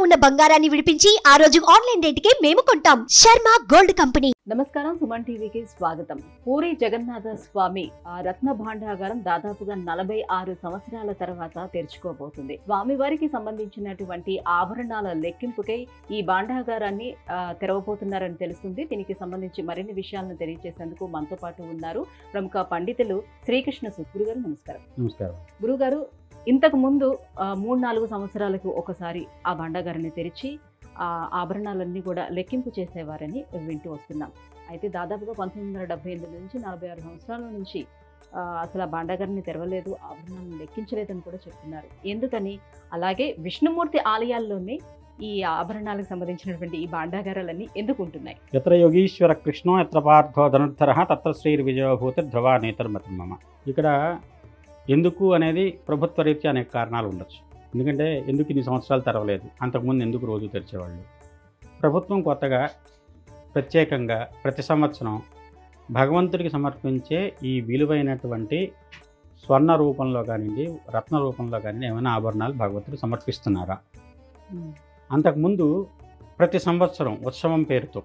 ఉన్న బంగారాన్ని విడిపించి ఆ రోజు ఆన్లైన్ రేటుకే మేము కొంటాం. Sharma gold company. నమస్కారం, సుమన్ టీవీకి స్వాగతం. పూరి జగన్నాథ స్వామి రత్న భాండాగారం దాదాపుగా 46 సంవత్సరాల తర్వాత తెరుచుకోబోతుంది. స్వామివారికి సంబంధించినటువంటి ఆభరణాల లెక్కింపుకై ఈ భాండాగారాన్ని తెరవబోతున్నారని తెలుస్తుంది. దీనికి సంబంధించి మరిన్ని విషయాలను తెలియజేసేందుకు మనతో పాటు ఉన్నారు ప్రముఖ పండితులు శ్రీకృష్ణ గురుగారు. నమస్కారం. నమస్కారం గురుగారు, ఇంతకు ముందు 3-4 సంవత్సరాలకు ఒకసారి ఆ భాండాగారాన్ని తెరిచి ఆ ఆభరణాలన్నీ కూడా లెక్కింపు చేసేవారని వింటూ వస్తున్నాం. అయితే దాదాపుగా 1978 నుంచి 46 సంవత్సరాల నుంచి అసలు ఆ భాండాగారాన్ని తెరవలేదు, ఆభరణాలను లెక్కించలేదని కూడా చెప్తున్నారు. ఎందుకని? అలాగే విష్ణుమూర్తి ఆలయాల్లోనే ఈ ఆభరణాలకు సంబంధించినటువంటి ఈ భాండాగారాలన్నీ ఎందుకు ఉంటున్నాయి? ఎత్ర యోగీశ్వర కృష్ణో ఎత్ర పార్థో ధనుర్ధర తత్ర శ్రీర్ విజయభూతి ధ్రువా నేతర్మతం మమ. ఇక్కడ ఎందుకు అనేది ప్రభుత్వ రీత్యా అనేక కారణాలు ఉండొచ్చు. ఎందుకంటే ఎందుకు ఇన్ని సంవత్సరాలు తెరవలేదు, అంతకుముందు ఎందుకు రోజు తెరిచేవాళ్ళు. ప్రభుత్వం కొత్తగా ప్రత్యేకంగా ప్రతి సంవత్సరం భగవంతుడికి సమర్పించే ఈ విలువైనటువంటి స్వర్ణ రూపంలో కానివ్వండి, రత్న రూపంలో కానివ్వండి ఏమైనా ఆభరణాలు భగవంతుడికి సమర్పిస్తున్నారా? అంతకుముందు ప్రతి సంవత్సరం ఉత్సవం పేరుతో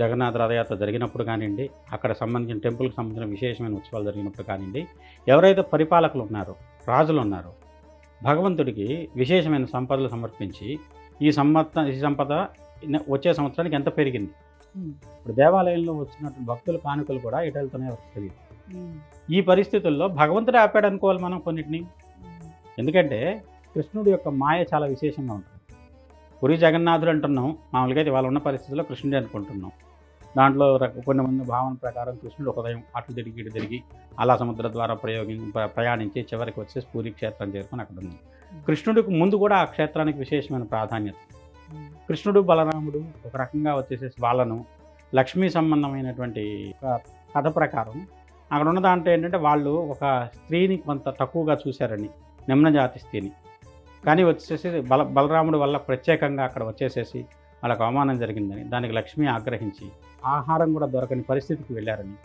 జగన్నాథ రథయాత్ర జరిగినప్పుడు కానివ్వండి, అక్కడ సంబంధించిన టెంపుల్కి సంబంధించిన విశేషమైన ఉత్సవాలు జరిగినప్పుడు కానివ్వండి, ఎవరైతే పరిపాలకులు ఉన్నారో, రాజులు ఉన్నారో, భగవంతుడికి విశేషమైన సంపదలు సమర్పించి ఈ సంపద వచ్చే సంవత్సరానికి ఎంత పెరిగింది. ఇప్పుడు దేవాలయంలో వచ్చినట్టు భక్తుల కానుకలు కూడా ఎటు వెళ్తున్నాయో తెలియదు. ఈ పరిస్థితుల్లో భగవంతుడే ఆపాడు అనుకోవాలి మనం కొన్నిటిని. ఎందుకంటే కృష్ణుడి యొక్క మాయ చాలా విశేషంగా ఉంటుంది. పురి జగన్నాథుడు అంటున్నాం, మామూలుగా అయితే వాళ్ళు ఉన్న పరిస్థితుల్లో కృష్ణుడే అనుకుంటున్నాం. దాంట్లో కొన్ని మంది భావన ప్రకారం కృష్ణుడు హృదయం అటు తిరిగి ఇటు తిరిగి అలా సముద్ర ద్వారా ప్రయాణించి చివరికి వచ్చేసి పూరి క్షేత్రం చేరుకొని అక్కడ ఉంది. కృష్ణుడికి ముందు కూడా ఆ క్షేత్రానికి విశేషమైన ప్రాధాన్యత. కృష్ణుడు బలరాముడు ఒక రకంగా వచ్చేసేసి వాళ్ళను లక్ష్మీ సంబంధమైనటువంటి కథ ప్రకారం అక్కడ ఉన్న దాంట్లో ఏంటంటే వాళ్ళు ఒక స్త్రీని కొంత తక్కువగా చూశారని, నిమ్న జాతి స్త్రీని. కానీ వచ్చేసి బలరాముడు వల్ల ప్రత్యేకంగా అక్కడ వచ్చేసేసి వాళ్ళకు అవమానం జరిగిందని, దానికి లక్ష్మి ఆగ్రహించి ఆహారం కూడా దొరకని పరిస్థితికి వెళ్ళారని,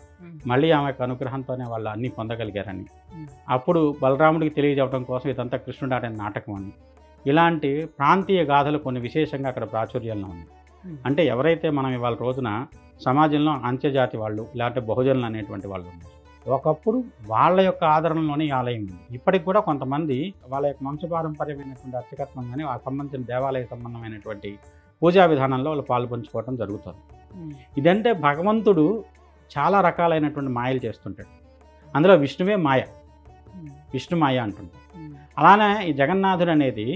మళ్ళీ ఆమెకు అనుగ్రహంతోనే వాళ్ళు అన్నీ పొందగలిగారని, అప్పుడు బలరాముడికి తెలియజేయడం కోసం ఇదంతా కృష్ణుడు ఆడే నాటకం అని, ఇలాంటి ప్రాంతీయ గాథలు కొన్ని విశేషంగా అక్కడ ప్రాచుర్యంలో ఉన్నాయి. అంటే ఎవరైతే మనం ఇవాళ రోజున సమాజంలో అంత్యజాతి వాళ్ళు ఇలాంటి బహుజనులు అనేటువంటి వాళ్ళు ఉన్నారు, ఒకప్పుడు వాళ్ళ యొక్క ఆదరణలోనే ఈ ఆలయం ఉంది. ఇప్పటికి కూడా కొంతమంది వాళ్ళ యొక్క వంశపారంపర్యమైనటువంటి అర్చకత్వం కానీ వాళ్ళకి సంబంధించిన దేవాలయ సంబంధమైనటువంటి పూజా విధానంలో వాళ్ళు పాల్పంచుకోవడం జరుగుతుంది. ఇదంటే భగవంతుడు చాలా రకాలైనటువంటి మాయలు చేస్తుంటాడు. అందులో విష్ణువే మాయ, విష్ణు మాయ అంటుంటాడు. అలానే ఈ జగన్నాథుడు అనేది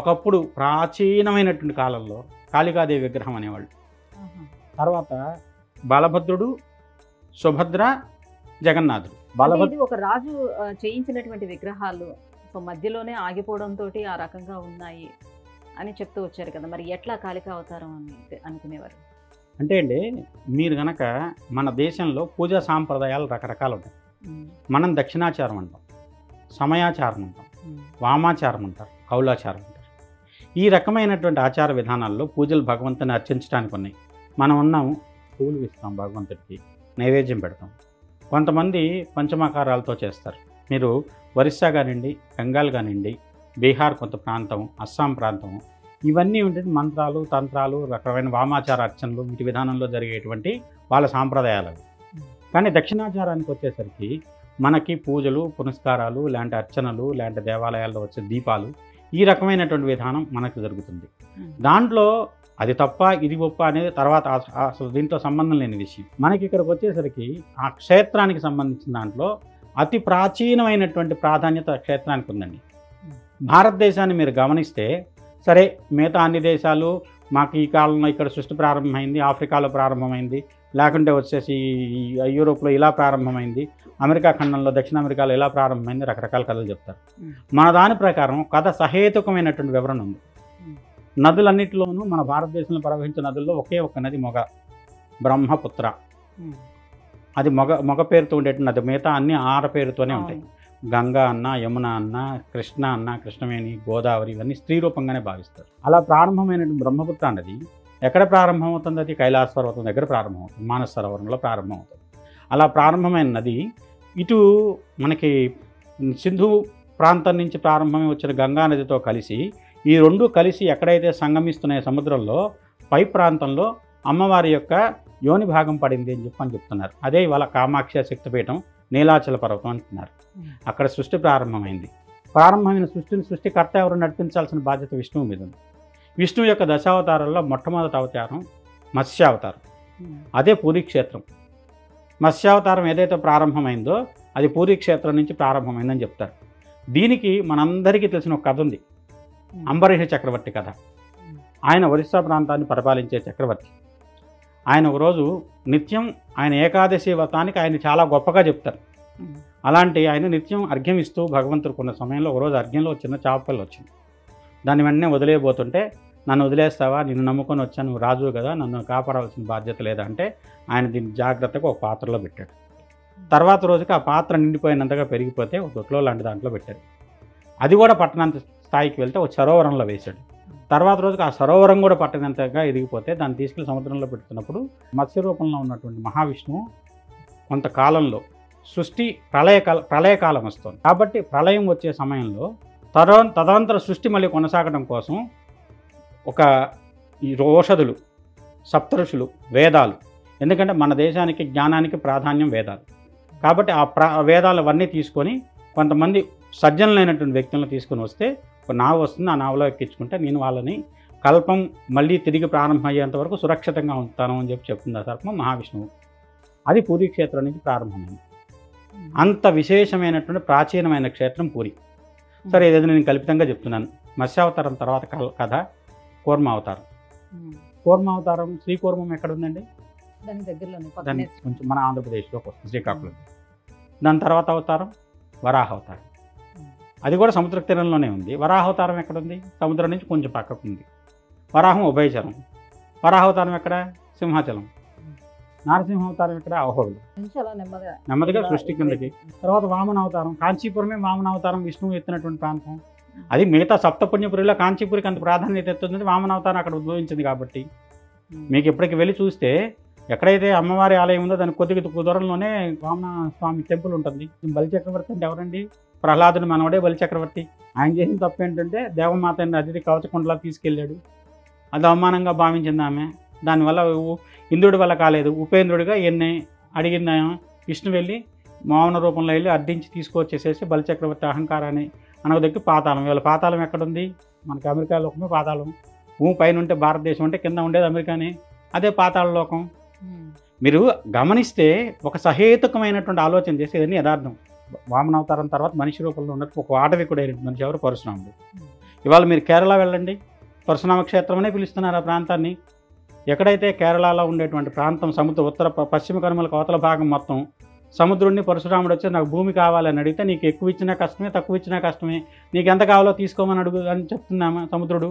ఒకప్పుడు ప్రాచీనమైనటువంటి కాలంలో కాళికాదేవి విగ్రహం అనేవాళ్ళు. తర్వాత బలభద్రుడు, సుభద్ర, జగన్నాథుడు. ఇది ఒక రాజు చేయించినటువంటి విగ్రహాలు మధ్యలోనే ఆగిపోవడంతో ఆ రకంగా ఉన్నాయి అని చెప్తూ వచ్చారు కదా, మరి ఎట్లా కాళికా అవతారం అని అనుకునేవారు? అంటే అండి, మీరు కనుక మన దేశంలో పూజా సాంప్రదాయాలు రకరకాలు ఉంటాయి. మనం దక్షిణాచారం అంటాం, సమయాచారం అంటాం, వామాచారం అంటారు, కౌలాచారం అంటారు. ఈ రకమైనటువంటి ఆచార విధానాల్లో పూజలు భగవంతుని అర్చించడానికి ఉన్నాయి. మనం ఉన్నాం, పూలు ఇస్తాం భగవంతుడికి, నైవేద్యం పెడతాం. కొంతమంది పంచమాకారాలతో చేస్తారు. మీరు ఒరిస్సా కానివ్వండి, బెంగాల్ కానివ్వండి, బీహార్ కొంత ప్రాంతం, అస్సాం ప్రాంతం, ఇవన్నీ ఉంటుంది మంత్రాలు, తంత్రాలు, రకమైన వామాచార అర్చనలు, వీటి విధానంలో జరిగేటువంటి వాళ్ళ సాంప్రదాయాలు. కానీ దక్షిణాచారానికి వచ్చేసరికి మనకి పూజలు, పునస్కారాలు, ఇలాంటి అర్చనలు, ఇలాంటి దేవాలయాల్లో వచ్చే దీపాలు, ఈ రకమైనటువంటి విధానం మనకు జరుగుతుంది. దాంట్లో అది తప్ప ఇది గొప్ప అనేది తర్వాత అసలు దీంతో సంబంధం లేని విషయం. మనకి ఇక్కడికి వచ్చేసరికి ఆ క్షేత్రానికి సంబంధించిన దాంట్లో అతి ప్రాచీనమైనటువంటి ప్రాధాన్యత క్షేత్రానికి ఉందండి. భారతదేశాన్ని మీరు గమనిస్తే సరే, మిగతా అన్ని దేశాలు మాకు ఈ కాలంలో ఇక్కడ సృష్టి ప్రారంభమైంది, ఆఫ్రికాలో ప్రారంభమైంది, లేకుంటే వచ్చేసి యూరోప్లో ఇలా ప్రారంభమైంది, అమెరికా ఖండంలో దక్షిణ అమెరికాలో ఇలా ప్రారంభమైంది, రకరకాల కథలు చెప్తారు. మన దాని ప్రకారం కథ సహేతుకమైనటువంటి వివరణ ఉంది. నదులన్నిటిలోనూ మన భారతదేశంలో ప్రవహించిన నదుల్లో ఒకే ఒక్క నది బ్రహ్మపుత్ర. అది మగ పేరుతో ఉండేటువంటి నది, మిగతా అన్ని ఆడ పేరుతోనే ఉంటాయి. గంగా అన్న, యమున అన్న, కృష్ణ అన్న, కృష్ణవేణి, గోదావరి, ఇవన్నీ స్త్రీ రూపంగానే భావిస్తారు. అలా ప్రారంభమైనటువంటి బ్రహ్మపుత్ర అన్నది ఎక్కడ ప్రారంభమవుతుంది? అది కైలాస పర్వతం దగ్గర ప్రారంభమవుతుంది, మానస సరోవరంలో ప్రారంభమవుతుంది. అలా ప్రారంభమైన నది ఇటు మనకి సింధు ప్రాంతం నుంచి ప్రారంభమై వచ్చిన గంగా నదితో కలిసి ఈ రెండు కలిసి ఎక్కడైతే సంగమిస్తున్నాయో సముద్రంలో పై ప్రాంతంలో అమ్మవారి యొక్క యోని భాగం పడింది అని చెప్తున్నారు. అదే ఇవాళ కామాక్ష శక్తిపీఠం నీలాచల పర్వతం అంటున్నారు. అక్కడ సృష్టి ప్రారంభమైంది. ప్రారంభమైన సృష్టికర్త ఎవరు నడిపించాల్సిన బాధ్యత విష్ణువు మీద ఉంది. విష్ణువు యొక్క దశావతారాల్లో మొట్టమొదటి అవతారం మత్స్యావతారం. అదే పూరీక్షేత్రం. మత్స్యావతారం ఏదైతే ప్రారంభమైందో అది పూరీక్షేత్రం నుంచి ప్రారంభమైందని చెప్తారు. దీనికి మనందరికీ తెలిసిన ఒక కథ ఉంది, అంబరీష చక్రవర్తి కథ. ఆయన ఒరిస్సా ప్రాంతాన్ని పరిపాలించే చక్రవర్తి. ఆయన ఒకరోజు నిత్యం ఆయన ఏకాదశి వ్రతానికి ఆయన చాలా గొప్పగా చెప్తారు. అలాంటి ఆయన నిత్యం అర్ఘ్యం ఇస్తూ భగవంతుడికి ఉన్న సమయంలో ఒకరోజు అర్ఘ్యంలో చిన్న చాపపిల్ల వచ్చింది. దాన్ని వెంటనే వదిలేయబోతుంటే, నన్ను వదిలేస్తావా, నిన్ను నమ్ముకొని వచ్చాను, నువ్వు రాజు కదా, నన్ను కాపాడాల్సిన బాధ్యత లేదా అంటే ఆయన దీన్ని జాగ్రత్తగా ఒక పాత్రలో పెట్టాడు. తర్వాత రోజుకి ఆ పాత్ర నిండిపోయినంతగా పెరిగిపోతే ఒక దొట్లో లాంటి దాంట్లో పెట్టారు. అది కూడా పట్టణంత స్థాయికి వెళ్తే ఒక సరోవరంలో వేశాడు. తర్వాత రోజుకి ఆ సరోవరం కూడా పట్టనంతగా ఎదిగిపోతే దాన్ని తీసుకెళ్లి సముద్రంలో పెడుతున్నప్పుడు మత్స్య రూపంలో ఉన్నటువంటి మహావిష్ణువు కొంతకాలంలో సృష్టి ప్రళయకాలం వస్తుంది. కాబట్టి ప్రళయం వచ్చే సమయంలో తదనంతర సృష్టి మళ్ళీ కొనసాగడం కోసం ఒక ఈ ఔషధులు, సప్తఋషులు, వేదాలు, ఎందుకంటే మన దేశానికి జ్ఞానానికి ప్రాధాన్యం వేదాలు. కాబట్టి ఆ వేదాలవన్నీ తీసుకొని కొంతమంది సజ్జనులైనటువంటి వ్యక్తులను తీసుకొని వస్తే ఒక నావ వస్తుంది. ఆ నావలో ఎక్కించుకుంటే నేను వాళ్ళని కల్పం మళ్ళీ తిరిగి ప్రారంభమయ్యేంత వరకు సురక్షితంగా ఉంటాను అని చెప్తుంది ఆ సర్పం మహావిష్ణువు. అది పూరీ క్షేత్రం నుంచి ప్రారంభమైంది. అంత విశేషమైనటువంటి ప్రాచీనమైన క్షేత్రం పూరి. సరే, ఏదైతే నేను కల్పితంగా చెప్తున్నాను. మత్స్యావతారం తర్వాత కథ కూర్మావతారం. కూర్మావతారం శ్రీకూర్మం ఎక్కడ ఉందండి? దాని దగ్గరలోనే దాన్ని కొంచెం మన ఆంధ్రప్రదేశ్లోకి వస్తుంది, శ్రీకాకుళం. దాని తర్వాత అవతారం వరాహావతారం. అది కూడా సముద్ర తీరంలోనే ఉంది. వరాహావతారం ఎక్కడ ఉంది? సముద్రం నుంచి కొంచెం పక్కకు ఉంది. వరాహం ఉభయచరం. వరాహావతారం ఎక్కడ? సింహాచలం. నారసింహావతారం ఎక్కడ? అహోబిలం. నెమ్మదిగా సృష్టి కిందకి. తర్వాత వామన అవతారం. కాంచీపురమే వామన అవతారం విష్ణువు ఎత్తినటువంటి ప్రాంతం. అది మిగతా సప్తపుణ్యపురిలో కాంచీపురికి అంత ప్రాధాన్యత ఎత్తుంది. వామన అవతారం అక్కడ ఉద్భవించింది. కాబట్టి మీకు ఎప్పటికి వెళ్ళి చూస్తే ఎక్కడైతే అమ్మవారి ఆలయం ఉందో దానికి కొద్దిగా దూరంలోనే వామన స్వామి టెంపుల్ ఉంటుంది. బలిచక్రవర్తి అంటే ఎవరండి? ప్రహ్లాదుని మనవడే బలిచక్రవర్తి. ఆయన చేసిన తప్పు ఏంటంటే దేవమాత అతిథి కవచకుండలా తీసుకెళ్ళాడు. అది అవమానంగా భావించింది ఆమె. దానివల్ల ఇంద్రుడి వల్ల కాలేదు. ఉపేంద్రుడిగా ఎన్ని అడిగింది విష్ణు వెళ్ళి మౌన రూపంలో వెళ్ళి అడ్డించి తీసుకొచ్చేసేసి బలిచక్రవర్తి అహంకారాన్ని అనగదొక్కి పాతాళం. ఇవాళ పాతాళం ఎక్కడుంది? మనకి అమెరికా లోకమే పాతాళం. భూమి పైన ఉంటే భారతదేశం అంటే కింద ఉండేది అమెరికానే. అదే పాతాళ లోకం. మీరు గమనిస్తే ఒక సహేతుకమైనటువంటి ఆలోచన చేసి ఇవన్నీ యథార్థం. వామనావతారం తర్వాత మనిషి రూపంలో ఉన్నట్టు ఒక ఆటవికుడైన మనిషి ఎవరు? పరశురాముడు. ఇవాళ మీరు కేరళ వెళ్ళండి, పరశురామ క్షేత్రం అనే పిలుస్తున్నారు ఆ ప్రాంతాన్ని. ఎక్కడైతే కేరళలో ఉండేటువంటి ప్రాంతం సముద్ర ఉత్తర పశ్చిమ కనుమలకు అవతల భాగం మొత్తం సముద్రుడిని పరశురాముడు వచ్చి నాకు భూమి కావాలని అడిగితే నీకు ఎక్కువ ఇచ్చినా కష్టమే, తక్కువ ఇచ్చినా కష్టమే, నీకు ఎంత కావాలో తీసుకోమని అడుగు అని చెప్తున్నామా సముద్రుడు.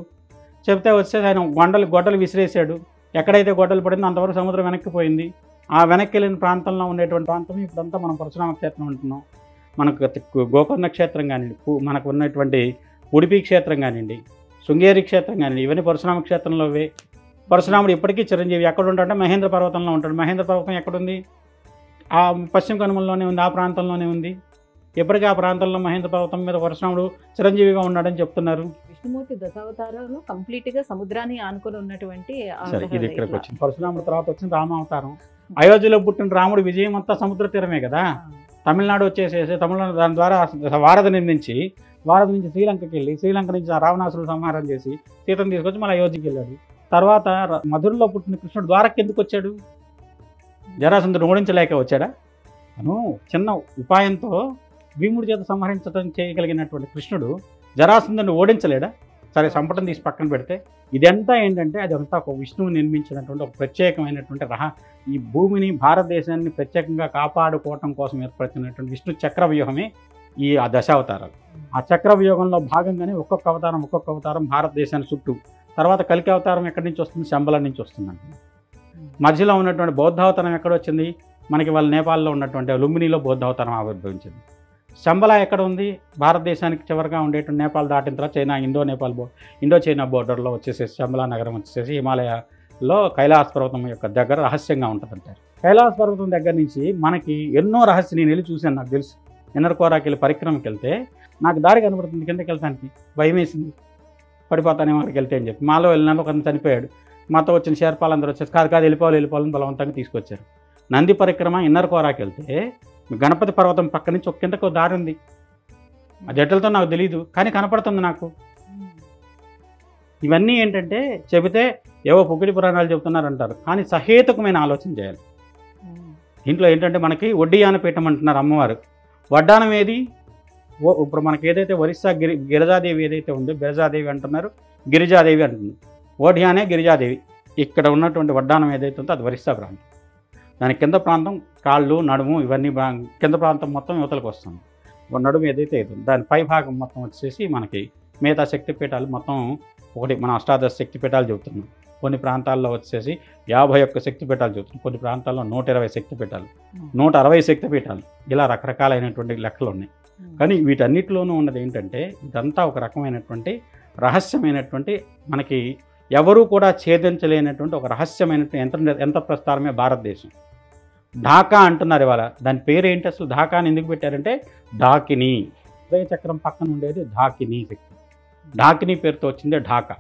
చెప్తే వచ్చే ఆయన గొడ్డలు విసిరేసాడు. ఎక్కడైతే గొడ్డలు పడిందో అంతవరకు సముద్రం వెనక్కిపోయింది. ఆ వెనక్కి వెళ్ళిన ప్రాంతంలో ఉండేటువంటి ప్రాంతం ఇప్పుడంతా మనం పరశురామ క్షేత్రం అంటున్నాం. మనకు గోకర్ణ క్షేత్రం కానివ్వండి, మనకు ఉన్నటువంటి ఉడిపి క్షేత్రం కానివ్వండి, శృంగేరి క్షేత్రం కానివ్వండి, ఇవన్నీ పరశురామ క్షేత్రంలోవే. పరశురాముడు ఇప్పటికీ చిరంజీవి. ఎక్కడ ఉంటాడంటే మహేంద్ర పర్వతంలో ఉంటాడు. మహేంద్ర పర్వతం ఎక్కడుంది? ఆ పశ్చిమ కనుమల్లోనే ఉంది, ఆ ప్రాంతంలోనే ఉంది. ఎప్పటికీ ఆ ప్రాంతంలో మహేంద్ర పర్వతం మీద పరశురాముడు చిరంజీవిగా ఉన్నాడని చెప్తున్నారు. విష్ణుమూర్తి దశావతారాలు కంప్లీట్ గా సముద్రాన్ని ఆనుకొని ఉన్నటువంటి ఇది ఇక్కడికి వచ్చింది. పరశురాముడు తర్వాత వచ్చిన రామావతారం. అయోధ్యలో పుట్టిన రాముడు విజయం అంతా సముద్ర తీరమే కదా. తమిళనాడు వచ్చేసేసి తమిళనాడు దాని ద్వారా వారధి నిర్మించి వారధి నుంచి శ్రీలంకకి వెళ్ళి శ్రీలంక నుంచి రావణాసురుడు సంహారం చేసి సీతను తీసుకొచ్చి మళ్ళీ అయోధ్యకి వెళ్ళాడు. తర్వాత మధురలో పుట్టిన కృష్ణుడు ద్వారకి ఎందుకు వచ్చాడు? జరాసంధుడు ఓడించలేక వచ్చాడా? తను చిన్న ఉపాయంతో భీముడి చేత సంహరించడం చేయగలిగినటువంటి కృష్ణుడు జరాసంధుడిని ఓడించలేడా? సరే, సంపటం తీసి పక్కన పెడితే ఇదంతా ఏంటంటే అదంతా ఒక విష్ణువు నిర్మించినటువంటి ఒక ప్రత్యేకమైనటువంటి ఈ భూమిని భారతదేశాన్ని ప్రత్యేకంగా కాపాడుకోవటం కోసం ఏర్పడుతున్నటువంటి విష్ణు చక్రవ్యూహమే ఈ దశావతారాలు. ఆ చక్రవ్యూహంలో భాగంగానే ఒక్కొక్క అవతారం భారతదేశాన్ని చుట్టూ. తర్వాత కలికి అవతారం ఎక్కడి నుంచి వస్తుంది? శంబలం నుంచి వస్తుందంట. మధ్యలో ఉన్నటువంటి బౌద్ధావతారం ఎక్కడ వచ్చింది? మనకి వాళ్ళ నేపాల్లో ఉన్నటువంటి లుంబినిలో బౌద్ధావతారం ఆవిర్భవించింది. శంబల ఎక్కడ ఉంది? భారతదేశానికి చివరిగా ఉండేటువంటి నేపాల్ దాటిన తర్వాత చైనా ఇండో చైనా బోర్డర్లో వచ్చేసేసి శంబలా నగరం వచ్చేసేసి హిమాలయాలో కైలాస పర్వతం యొక్క దగ్గర రహస్యంగా ఉంటుందంటారు. కైలాస పర్వతం దగ్గర నుంచి మనకి ఎన్నో నేను వెళ్ళి చూశాను. నాకు తెలుసు. ఎన్నరకోరాకి వెళ్ళి పరిక్రమకి వెళ్తే నాకు దారి కనబడుతుంది. కిందకి వెళ్తానికి భయం వేసింది. పడిపోతానేమో అక్కడికి వెళ్తే అని చెప్పి మాలో వెళ్ళినాడు, ఒక చనిపోయాడు. మాతో వచ్చిన షేర్పాలందరూ వచ్చేసి కాదు వెళ్ళిపోవాలని బలవంతంగా తీసుకొచ్చారు. నంది పరిక్రమ ఇన్నర్ కోరాకి వెళ్తే గణపతి పర్వతం పక్క నుంచి ఒక కిందకు దారి ఉంది. అది ఎట్లతో నాకు తెలియదు, కానీ కనపడుతుంది నాకు. ఇవన్నీ ఏంటంటే చెబితే ఏవో పొగిడి పురాణాలు చెబుతున్నారంటారు, కానీ సహేతుకమైన ఆలోచన చేయాలి. దీంట్లో ఏంటంటే మనకి వడ్డీయాన పీఠం అంటున్నారు అమ్మవారు. వడ్డానం ఏది? ఇప్పుడు మనకి ఏదైతే ఒరిస్సా గిరిజాదేవి ఏదైతే ఉందో, బిరజాదేవి అంటున్నారు, గిరిజాదేవి అంటున్నారు. ఓఢ్యానే గిరిజాదేవి. ఇక్కడ ఉన్నటువంటి వడ్డానం ఏదైతే ఉందో అది ఒరిస్సా ప్రాంతం. దాని కింద ప్రాంతం కాళ్ళు, నడుము ఇవన్నీ కింద ప్రాంతం మొత్తం యువతలకు వస్తుంది. నడుము ఏదైతే అవుతుంది దాని పై భాగం మొత్తం వచ్చేసి మనకి మిగతా శక్తిపీఠాలు మొత్తం ఒకటి మన అష్టాదశ శక్తిపీఠాలు చెబుతున్నాం. కొన్ని ప్రాంతాల్లో వచ్చేసి 51 శక్తిపీఠాలు చెబుతున్నాం, కొన్ని ప్రాంతాల్లో 120 శక్తిపీఠాలు, 160 శక్తిపీఠాలు, ఇలా రకరకాలైనటువంటి లెక్కలు ఉన్నాయి. కానీ వీటన్నిటిలోనూ ఉన్నది ఏంటంటే ఇదంతా ఒక రకమైనటువంటి రహస్యమైనటువంటి మనకి ఎవరూ కూడా ఛేదించలేనటువంటి ఒక రహస్యమైనటువంటి యంత్ర ప్రస్థానమే భారతదేశం. ఢాకా అంటున్నారు ఇవాళ. దాని పేరు ఏంటి అసలు? ఢాకాని ఎందుకు పెట్టారంటే ఢాకిని, హృదయ చక్రం పక్కన ఉండేది ఢాకిని శక్తి. ఢాకిని పేరుతో వచ్చిందే ఢాకా.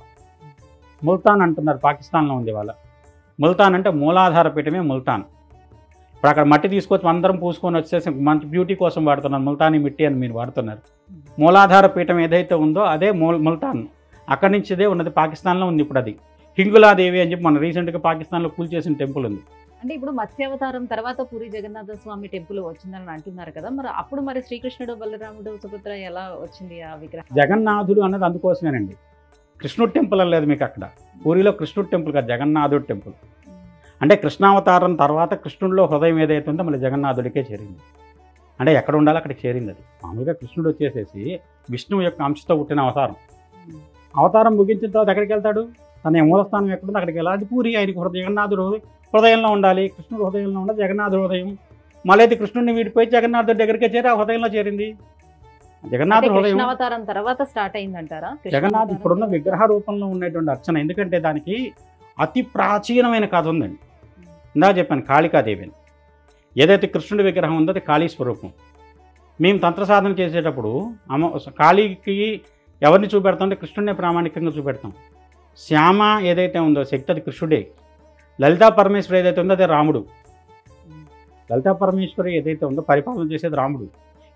ముల్తాన్ అంటున్నారు, పాకిస్తాన్లో ఉంది ఇవాళ. ముల్తాన్ అంటే మూలాధార పీఠమే ముల్తాన్. ఇప్పుడు అక్కడ మట్టి తీసుకొచ్చి అందరం పూసుకొని వచ్చేసి మంచి బ్యూటీ కోసం వాడుతున్నారు, ముల్తానీ మిట్టి అని మీరు వాడుతున్నారు. మూలాధార పీఠం ఏదైతే ఉందో అదే ముల్తాన్. అక్కడి నుంచి ఇదే ఉన్నది, పాకిస్తాన్లో ఉంది ఇప్పుడు అది. హింగులాదేవి అని చెప్పి మన రీసెంట్గా పాకిస్తాన్లో కూల్చేసిన టెంపుల్ ఉంది. అంటే ఇప్పుడు మత్స్యావతారం తర్వాత పూరి జగన్నాథ స్వామి టెంపుల్ వచ్చిందని అంటున్నారు కదా, మరి అప్పుడు మరి శ్రీకృష్ణుడు, బలరాముడు, సుభద్ర ఎలా వచ్చింది ఆ విగ్రహం? జగన్నాథుడు అన్నది అందుకోసమేనండి. కృష్ణుడు టెంపుల్ అనలేదు మీకు అక్కడ. పూరిలో కృష్ణుడు టెంపుల్ కాదు, జగన్నాథుడు టెంపుల్. అంటే కృష్ణావతారం తర్వాత కృష్ణుడిలో హృదయం ఏదైతే ఉందో మళ్ళీ జగన్నాథుడికే చేరింది. అంటే ఎక్కడ ఉండాలో అక్కడికి చేరింది అది. మామూలుగా కృష్ణుడు వచ్చేసేసి విష్ణువు యొక్క అంశతో పుట్టిన అవతారం ముగించిన తర్వాత ఎక్కడికి వెళ్తాడు? తన మూలస్థానం ఎక్కడుందో అక్కడికి వెళ్ళాలి. పూరి ఆయనకు జగన్నాథుడు హృదయంలో ఉండాలి, కృష్ణుడు హృదయంలో ఉండాలి, జగన్నాథుడు హృదయం. మళ్ళీ అయితే కృష్ణుడిని వీడిపోయి జగన్నాథుడి దగ్గరికే చేరి ఆ హృదయంలో చేరింది. జగన్నాథుడు హృదయం అవతారం తర్వాత స్టార్ట్ అయిందంటారా? జగన్నాథ్ ఇప్పుడున్న విగ్రహ రూపంలో ఉన్నటువంటి అర్చన. ఎందుకంటే దానికి అతి ప్రాచీనమైన కథ ఉందండి. ఇందాక చెప్పాను కాళికాదేవి అని. ఏదైతే కృష్ణుడి విగ్రహం ఉందో అది కాళీ స్వరూపం. మేము తంత్ర సాధన చేసేటప్పుడు కాళీకి ఎవరిని చూపెడతాం అంటే కృష్ణుడినే ప్రామాణికంగా చూపెడతాం. శ్యామ ఏదైతే ఉందో శక్తి అది కృష్ణుడే. లలితా పరమేశ్వరి ఏదైతే ఉందో అదే రాముడు. లలితా పరమేశ్వరి ఏదైతే ఉందో పరిపాలన చేసేది రాముడు.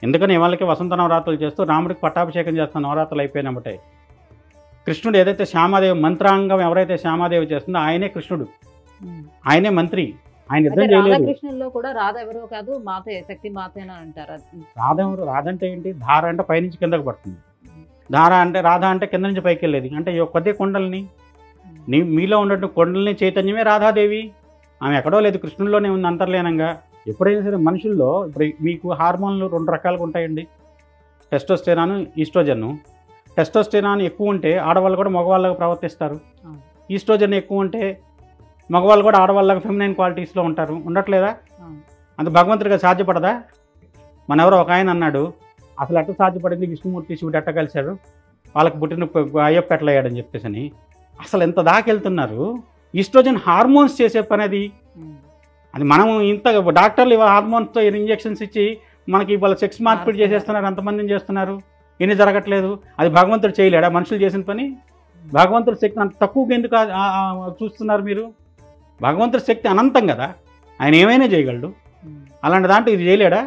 ఎందుకని వాళ్ళకి వసంత నవరాత్రులు చేస్తూ రాముడికి పట్టాభిషేకం చేస్తాం నవరాత్రులు అయిపోయినబట్టే. కృష్ణుడు ఏదైతే శ్యామాదేవి మంత్రాంగం ఎవరైతే శ్యామాదేవి చేస్తుందో ఆయనే కృష్ణుడు, ఆయనే మంత్రి. ఆయన యుద్ధం చేయలేదు. కృష్ణుల్లో కూడా రాధ ఎవరో కాదు, మాతే శక్తి మాతేనా అంటారు. రాధ ఎవరు? రాధ అంటే ఏంటి? ధార అంటే పైనుంచి కిందకు పడుతుంది. ధార అంటే రాధ అంటే కింద నుంచి పైకి వెళ్ళేది. అంటే కొద్ది కొండల్ని మీలో ఉన్నటువంటి కొండల్ని చైతన్యమే రాధాదేవి. ఆమె ఎక్కడో లేదు, కృష్ణుల్లోనే ఉంది అంతర్లీనంగా. ఎప్పుడైనా సరే మనుషుల్లో ఇప్పుడు మీకు హార్మోన్లు 2 రకాలుగా ఉంటాయండి, టెస్టోస్టెరాన్, ఈస్ట్రోజన్. టెస్టోస్టెరాన్ ఎక్కువ ఉంటే ఆడవాళ్ళు కూడా మగవాళ్ళగా ప్రవర్తిస్తారు. ఈస్ట్రోజన్ ఎక్కువ ఉంటే మగవాళ్ళు కూడా ఆడవాళ్ళగా ఫెమినైన్ క్వాలిటీస్లో ఉంటారు. ఉండట్లేదా? అంత భగవంతుడిగా సాధ్యపడదా? మన ఎవరో ఒక ఆయన అన్నాడు, అసలు ఎట్లా సాధ్యపడింది, విష్ణుమూర్తి శివుడు ఎట్ట కలిశాడు, వాళ్ళకి పుట్టిన అయ్యప్ప ఎట్లయ్యాడని చెప్పేసి. అసలు ఎంత దాకెళ్తున్నారు. ఈస్ట్రోజన్ హార్మోన్స్ చేసే పని అది. అది మనం ఇంత డాక్టర్లు ఇవాళ హార్మోన్స్తో ఇంజెక్షన్స్ ఇచ్చి మనకి ఇవాళ సెక్స్ మార్పిడి చేసేస్తున్నారు, అంతమందిని చేస్తున్నారు. ఇన్ని జరగట్లేదు. అది భగవంతుడు చేయలేడా? మనుషులు చేసిన పని. భగవంతుడి శక్తి అంత తక్కువగా ఎందుకు చూస్తున్నారు మీరు? భగవంతుడి శక్తి అనంతం కదా, ఆయన ఏమైనా చేయగలడు. అలాంటి దాంట్లో ఇది చేయలేడా?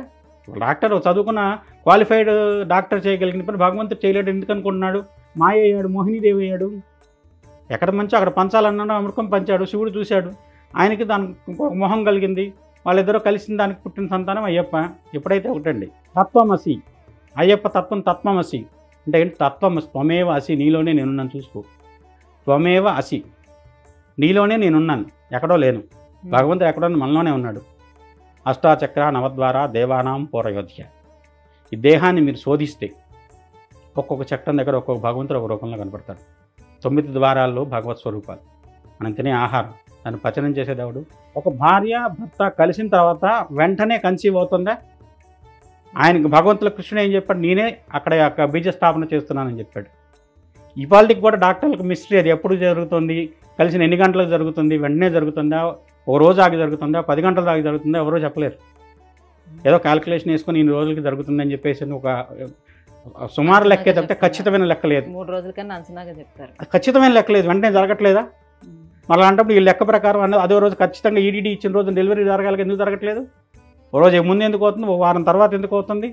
డాక్టర్ చదువుకున్న క్వాలిఫైడ్ డాక్టర్ చేయగలిగిన పని భగవంతుడు చేయలేడు ఎందుకు అనుకుంటున్నాడు? మాయ అయ్యాడు, మోహినీదేవి అయ్యాడు. ఎక్కడ మంచో అక్కడ పంచాలన్నాడు, అమృతం పంచాడు. శివుడు చూశాడు, ఆయనకి దానికి మొహం కలిగింది. వాళ్ళిద్దరూ కలిసిన దానికి పుట్టిన సంతానం అయ్యప్ప. ఎప్పుడైతే ఒకటండి తత్వమసి, అయ్యప్ప తత్వం తత్వమసి అంటే ఏంటి? తత్వమసి, త్వమేవ అసి, నీలోనే నేనున్నాను. చూసుకో, త్వమేవ అసి, నీలోనే నేనున్నాను, ఎక్కడో లేను. భగవంతుడు ఎక్కడో మనలోనే ఉన్నాడు. అష్టాచక్ర నవద్వార దేవానాం పూరయోధ్య. ఈ దేహాన్ని మీరు శోధిస్తే ఒక్కొక్క చక్రం దగ్గర ఒక్కొక్క భగవంతుడు ఒక రూపంలో కనపడతాడు. 9 ద్వారాల్లో భగవత్ స్వరూపాలు. మనం తినే ఆహారం, దాన్ని పచనం చేసే దేవుడు. ఒక భార్య భర్త కలిసిన తర్వాత వెంటనే కన్సీవ్ అవుతుందా? ఆయనకు భగవంతుల కృష్ణుడు ఏం చెప్పాడు? నేనే అక్కడ బీజస్థాపన చేస్తున్నానని చెప్పాడు. ఇవాళకి కూడా డాక్టర్లకు మిస్టరీ. అది ఎప్పుడు జరుగుతుంది, కలిసిన ఎన్ని గంటలకు జరుగుతుంది, వెంటనే జరుగుతుందా, ఒక రోజు ఆగి జరుగుతుందా, 10 గంటల దాకా జరుగుతుందా, ఎవరో చెప్పలేరు. ఏదో క్యాల్కులేషన్ వేసుకొని ఇన్ని రోజులకి జరుగుతుందని చెప్పేసి ఒక సుమారు లెక్కే తప్పితే ఖచ్చితమైన లెక్క లేదు. 3 రోజుల కన్నా అంచనాగా చెప్తారు. ఖచ్చితమైన లెక్క లేదు, వెంటనే జరగట్లేదా? మళ్ళీ అంటప్పుడు ఈ లెక్క ప్రకారం అన్నది అదే రోజు ఖచ్చితంగా ఈడీడీ ఇచ్చిన రోజు డెలివరీ జరగాలి, ఎందుకు జరగట్లేదు? ఓ రోజు ముందు ఎందుకు అవుతుంది, ఓ వారం తర్వాత ఎందుకు అవుతుంది?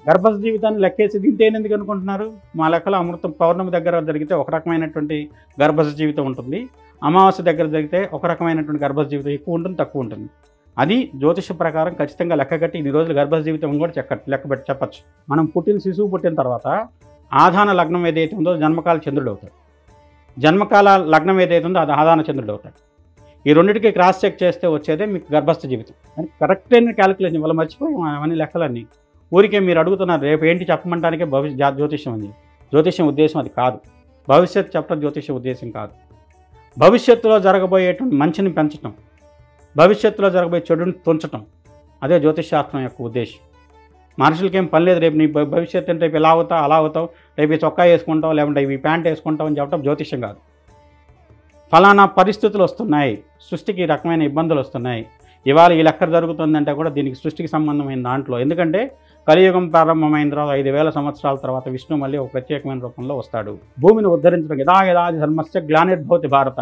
గర్భస్థ జీవితాన్ని లెక్కేసి దీంతేనే ఎందుకు అనుకుంటున్నారు? మా లెక్కలో అమృతం పౌర్ణమి దగ్గర జరిగితే ఒక రకమైనటువంటి గర్భస్థ జీవితం ఉంటుంది, అమావాస్య దగ్గర జరిగితే ఒక రకమైనటువంటి గర్భస్థ జీవితం ఎక్కువ ఉంటుంది, తక్కువ ఉంటుంది. అది జ్యోతిష ప్రకారం ఖచ్చితంగా లెక్క కట్టి ఇన్ని రోజులు గర్భస్థ జీవితం కూడా లెక్క పెట్టి చెప్పచ్చు. మనం శిశువు పుట్టిన తర్వాత ఆధాన లగ్నం ఏదైతే ఉందో జన్మకాల చంద్రుడు అవుతాడు, జన్మకాల లగ్నం ఏదైతే ఉందో అది ఆధాన చంద్రుడు అవుతాడు. ఈ రెండింటికి క్రాస్ చెక్ చేస్తే వచ్చేదే మీకు గర్భస్థ జీవితం అని కరెక్ట్ అయిన క్యాలిక్యులేషన్. వాళ్ళు మర్చిపోయాం అవన్నీ లెక్కలన్నీ. ఊరికే మీరు అడుగుతున్నారు రేపు ఏంటి చెప్పమంటానికే జ్యోతిష్యం ఉంది. జ్యోతిష్యం ఉద్దేశం అది కాదు. భవిష్యత్తు చెప్పడం జ్యోతిష్య ఉద్దేశం కాదు. భవిష్యత్తులో జరగబోయేటువంటి మంచిని పెంచడం, భవిష్యత్తులో జరగబోయే చెడుని తుంచటం, అదే జ్యోతిషశాస్త్రం యొక్క ఉద్దేశం. మనుషులకేం పని లేదు రేపు నీ భవిష్యత్తు అంటే రేపు ఇలా అవుతావు అలా అవుతావు, రేపు ఈ చొక్కా వేసుకుంటావు లేకుంటే ఇవి ప్యాంట్ వేసుకుంటావు అని చెప్పడం జ్యోతిష్యం కాదు. ఫలానా పరిస్థితులు వస్తున్నాయి, సృష్టికి ఈ రకమైన ఇబ్బందులు వస్తున్నాయి, ఇవాళ ఈ లెక్క జరుగుతుందంటే కూడా దీనికి సృష్టికి సంబంధమైన దాంట్లో. ఎందుకంటే కలియుగం ప్రారంభమైన తర్వాత 5000 సంవత్సరాల తర్వాత విష్ణు మళ్ళీ ఒక ప్రత్యేకమైన రూపంలో వస్తాడు. భూమిని ఉద్ధరించడం యదా యదాది ధర్మస్య గ్లానిర్భవతి భారత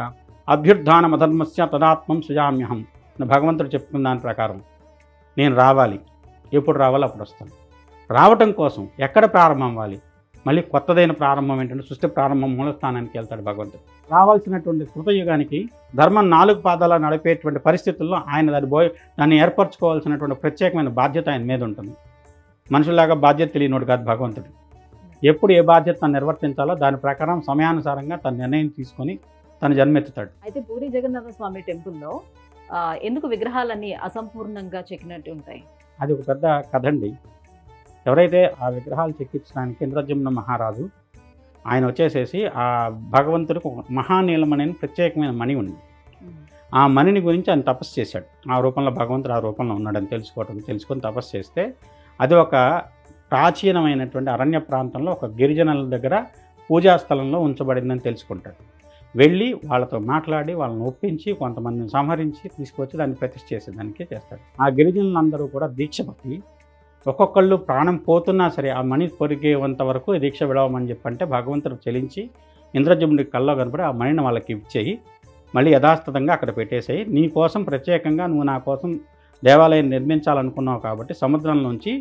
అభ్యుత్థానం అధర్మస్య తదాత్మం సృజామ్యహం అని భగవంతుడు చెప్పుకున్న దాని ప్రకారం నేను రావాలి, ఎప్పుడు రావాలో అప్పుడు వస్తాను. రావటం కోసం ఎక్కడ ప్రారంభం అవ్వాలి? మళ్ళీ కొత్తదైన ప్రారంభం ఏంటంటే సృష్టి ప్రారంభం మూలస్థానానికి వెళ్తాడు భగవంతుడు. రావాల్సినటువంటి కృతయుగానికి ధర్మం 4 పాదాల నడిపేటువంటి పరిస్థితుల్లో ఆయన దాన్ని ఏర్పరచుకోవాల్సినటువంటి ప్రత్యేకమైన బాధ్యత ఆయన మీద ఉంటుంది. మనుషులాగా బాధ్యత తెలియనోడు కాదు భగవంతుడు. ఎప్పుడు ఏ బాధ్యత తను నిర్వర్తించాలో దాని ప్రకారం సమయానుసారంగా తన నిర్ణయం తీసుకొని తను జన్మెత్తుతాడు. అయితే పూరి జగన్నాథ స్వామి టెంపుల్లో ఎందుకు విగ్రహాలన్నీ అసంపూర్ణంగా చెక్కినట్టు ఉంటాయి? అది ఒక పెద్ద కథ అండి. ఎవరైతే ఆ విగ్రహాలు చెక్కించడానికి ఇంద్రజమ్న మహారాజు ఆయన వచ్చేసేసి ఆ భగవంతుడికి ఒక మహానీలం అనే ప్రత్యేకమైన మణి ఉంది. ఆ మణిని గురించి ఆయన తపస్సు చేశాడు. ఆ రూపంలో భగవంతుడు ఆ రూపంలో ఉన్నాడని తెలుసుకొని తపస్సు చేస్తే అది ఒక ప్రాచీనమైనటువంటి అరణ్య ప్రాంతంలో ఒక గిరిజనుల దగ్గర పూజాస్థలంలో ఉంచబడిందని తెలుసుకుంటాడు. వెళ్ళి వాళ్ళతో మాట్లాడి వాళ్ళని ఒప్పించి కొంతమందిని సంహరించి తీసుకొచ్చి దాన్ని ప్రతిష్ఠ చేసేదానికి చేస్తాడు. ఆ గిరిజనులందరూ కూడా దీక్ష పట్టి ఒక్కొక్కళ్ళు ప్రాణం పోతున్నా సరే ఆ మణి పొరిగేంత వరకు దీక్ష విడవమని చెప్పంటే భగవంతుడు చెలించి ఇంద్రజముడి కల్లో కనపడి ఆ మణిని వాళ్ళకి ఇచ్చేయి, మళ్ళీ యథాస్థితంగా అక్కడ పెట్టేసేయి, నీ కోసం ప్రత్యేకంగా నువ్వు నా కోసం దేవాలయం నిర్మించాలనుకున్నావు కాబట్టి సముద్రంలోంచి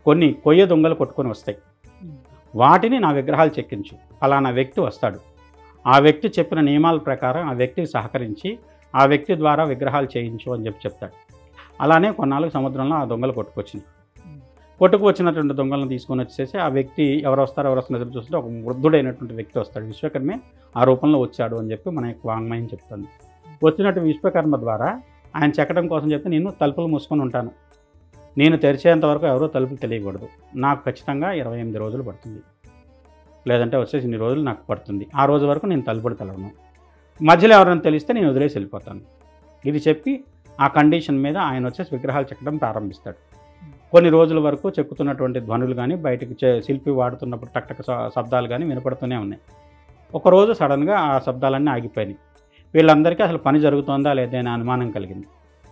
కొన్ని కొయ్య దొంగలు కొట్టుకొని వస్తాయి, వాటిని నా విగ్రహాలు చెక్కించు, ఫలానా వ్యక్తి వస్తాడు, ఆ వ్యక్తి చెప్పిన నియమాల ప్రకారం ఆ వ్యక్తికి సహకరించి ఆ వ్యక్తి ద్వారా విగ్రహాలు చేయించు అని చెప్తాడు. అలానే కొన్నాళ్ళకు సముద్రంలో ఆ దొంగలు కొట్టుకువచ్చినటువంటి దొంగలను తీసుకొని వచ్చేసి ఆ వ్యక్తి ఎవరు వస్తారో ఎదురు చూస్తుంటే ఒక వృద్ధుడైనటువంటి వ్యక్తి వస్తాడు. విశ్వకర్మే ఆ రూపంలో వచ్చాడు అని చెప్పి మన యొక్క వాంగ్మయం చెప్తుంది. వచ్చినట్టు విశ్వకర్మ ద్వారా ఆయన చెక్కడం కోసం చెప్తే నేను తలుపులు మూసుకొని ఉంటాను, నేను తెరిచేంత వరకు ఎవరో తలుపులు తెలియకూడదు, నాకు ఖచ్చితంగా 28 రోజులు పడుతుంది, లేదంటే వచ్చేసి ఇన్ని రోజులు నాకు పడుతుంది, ఆ రోజు వరకు నేను తలుపుడు తెలవను, మధ్యలో ఎవరైనా తెలిస్తే నేను వదిలేసి వెళ్ళిపోతాను. ఇది చెప్పి ఆ కండిషన్ మీద ఆయన వచ్చేసి విగ్రహాలు చెక్కడం ప్రారంభిస్తాడు. కొన్ని రోజుల వరకు చెక్కుతున్నటువంటి ధ్వనులు కానీ బయటకు శిల్పి వాడుతున్నప్పుడు టక్టక శబ్దాలు కానీ వినపడుతూనే ఉన్నాయి. ఒకరోజు సడన్గా ఆ శబ్దాలన్నీ ఆగిపోయినాయి. వీళ్ళందరికీ అసలు పని జరుగుతుందా లేదా అనే అనుమానం కలిగింది.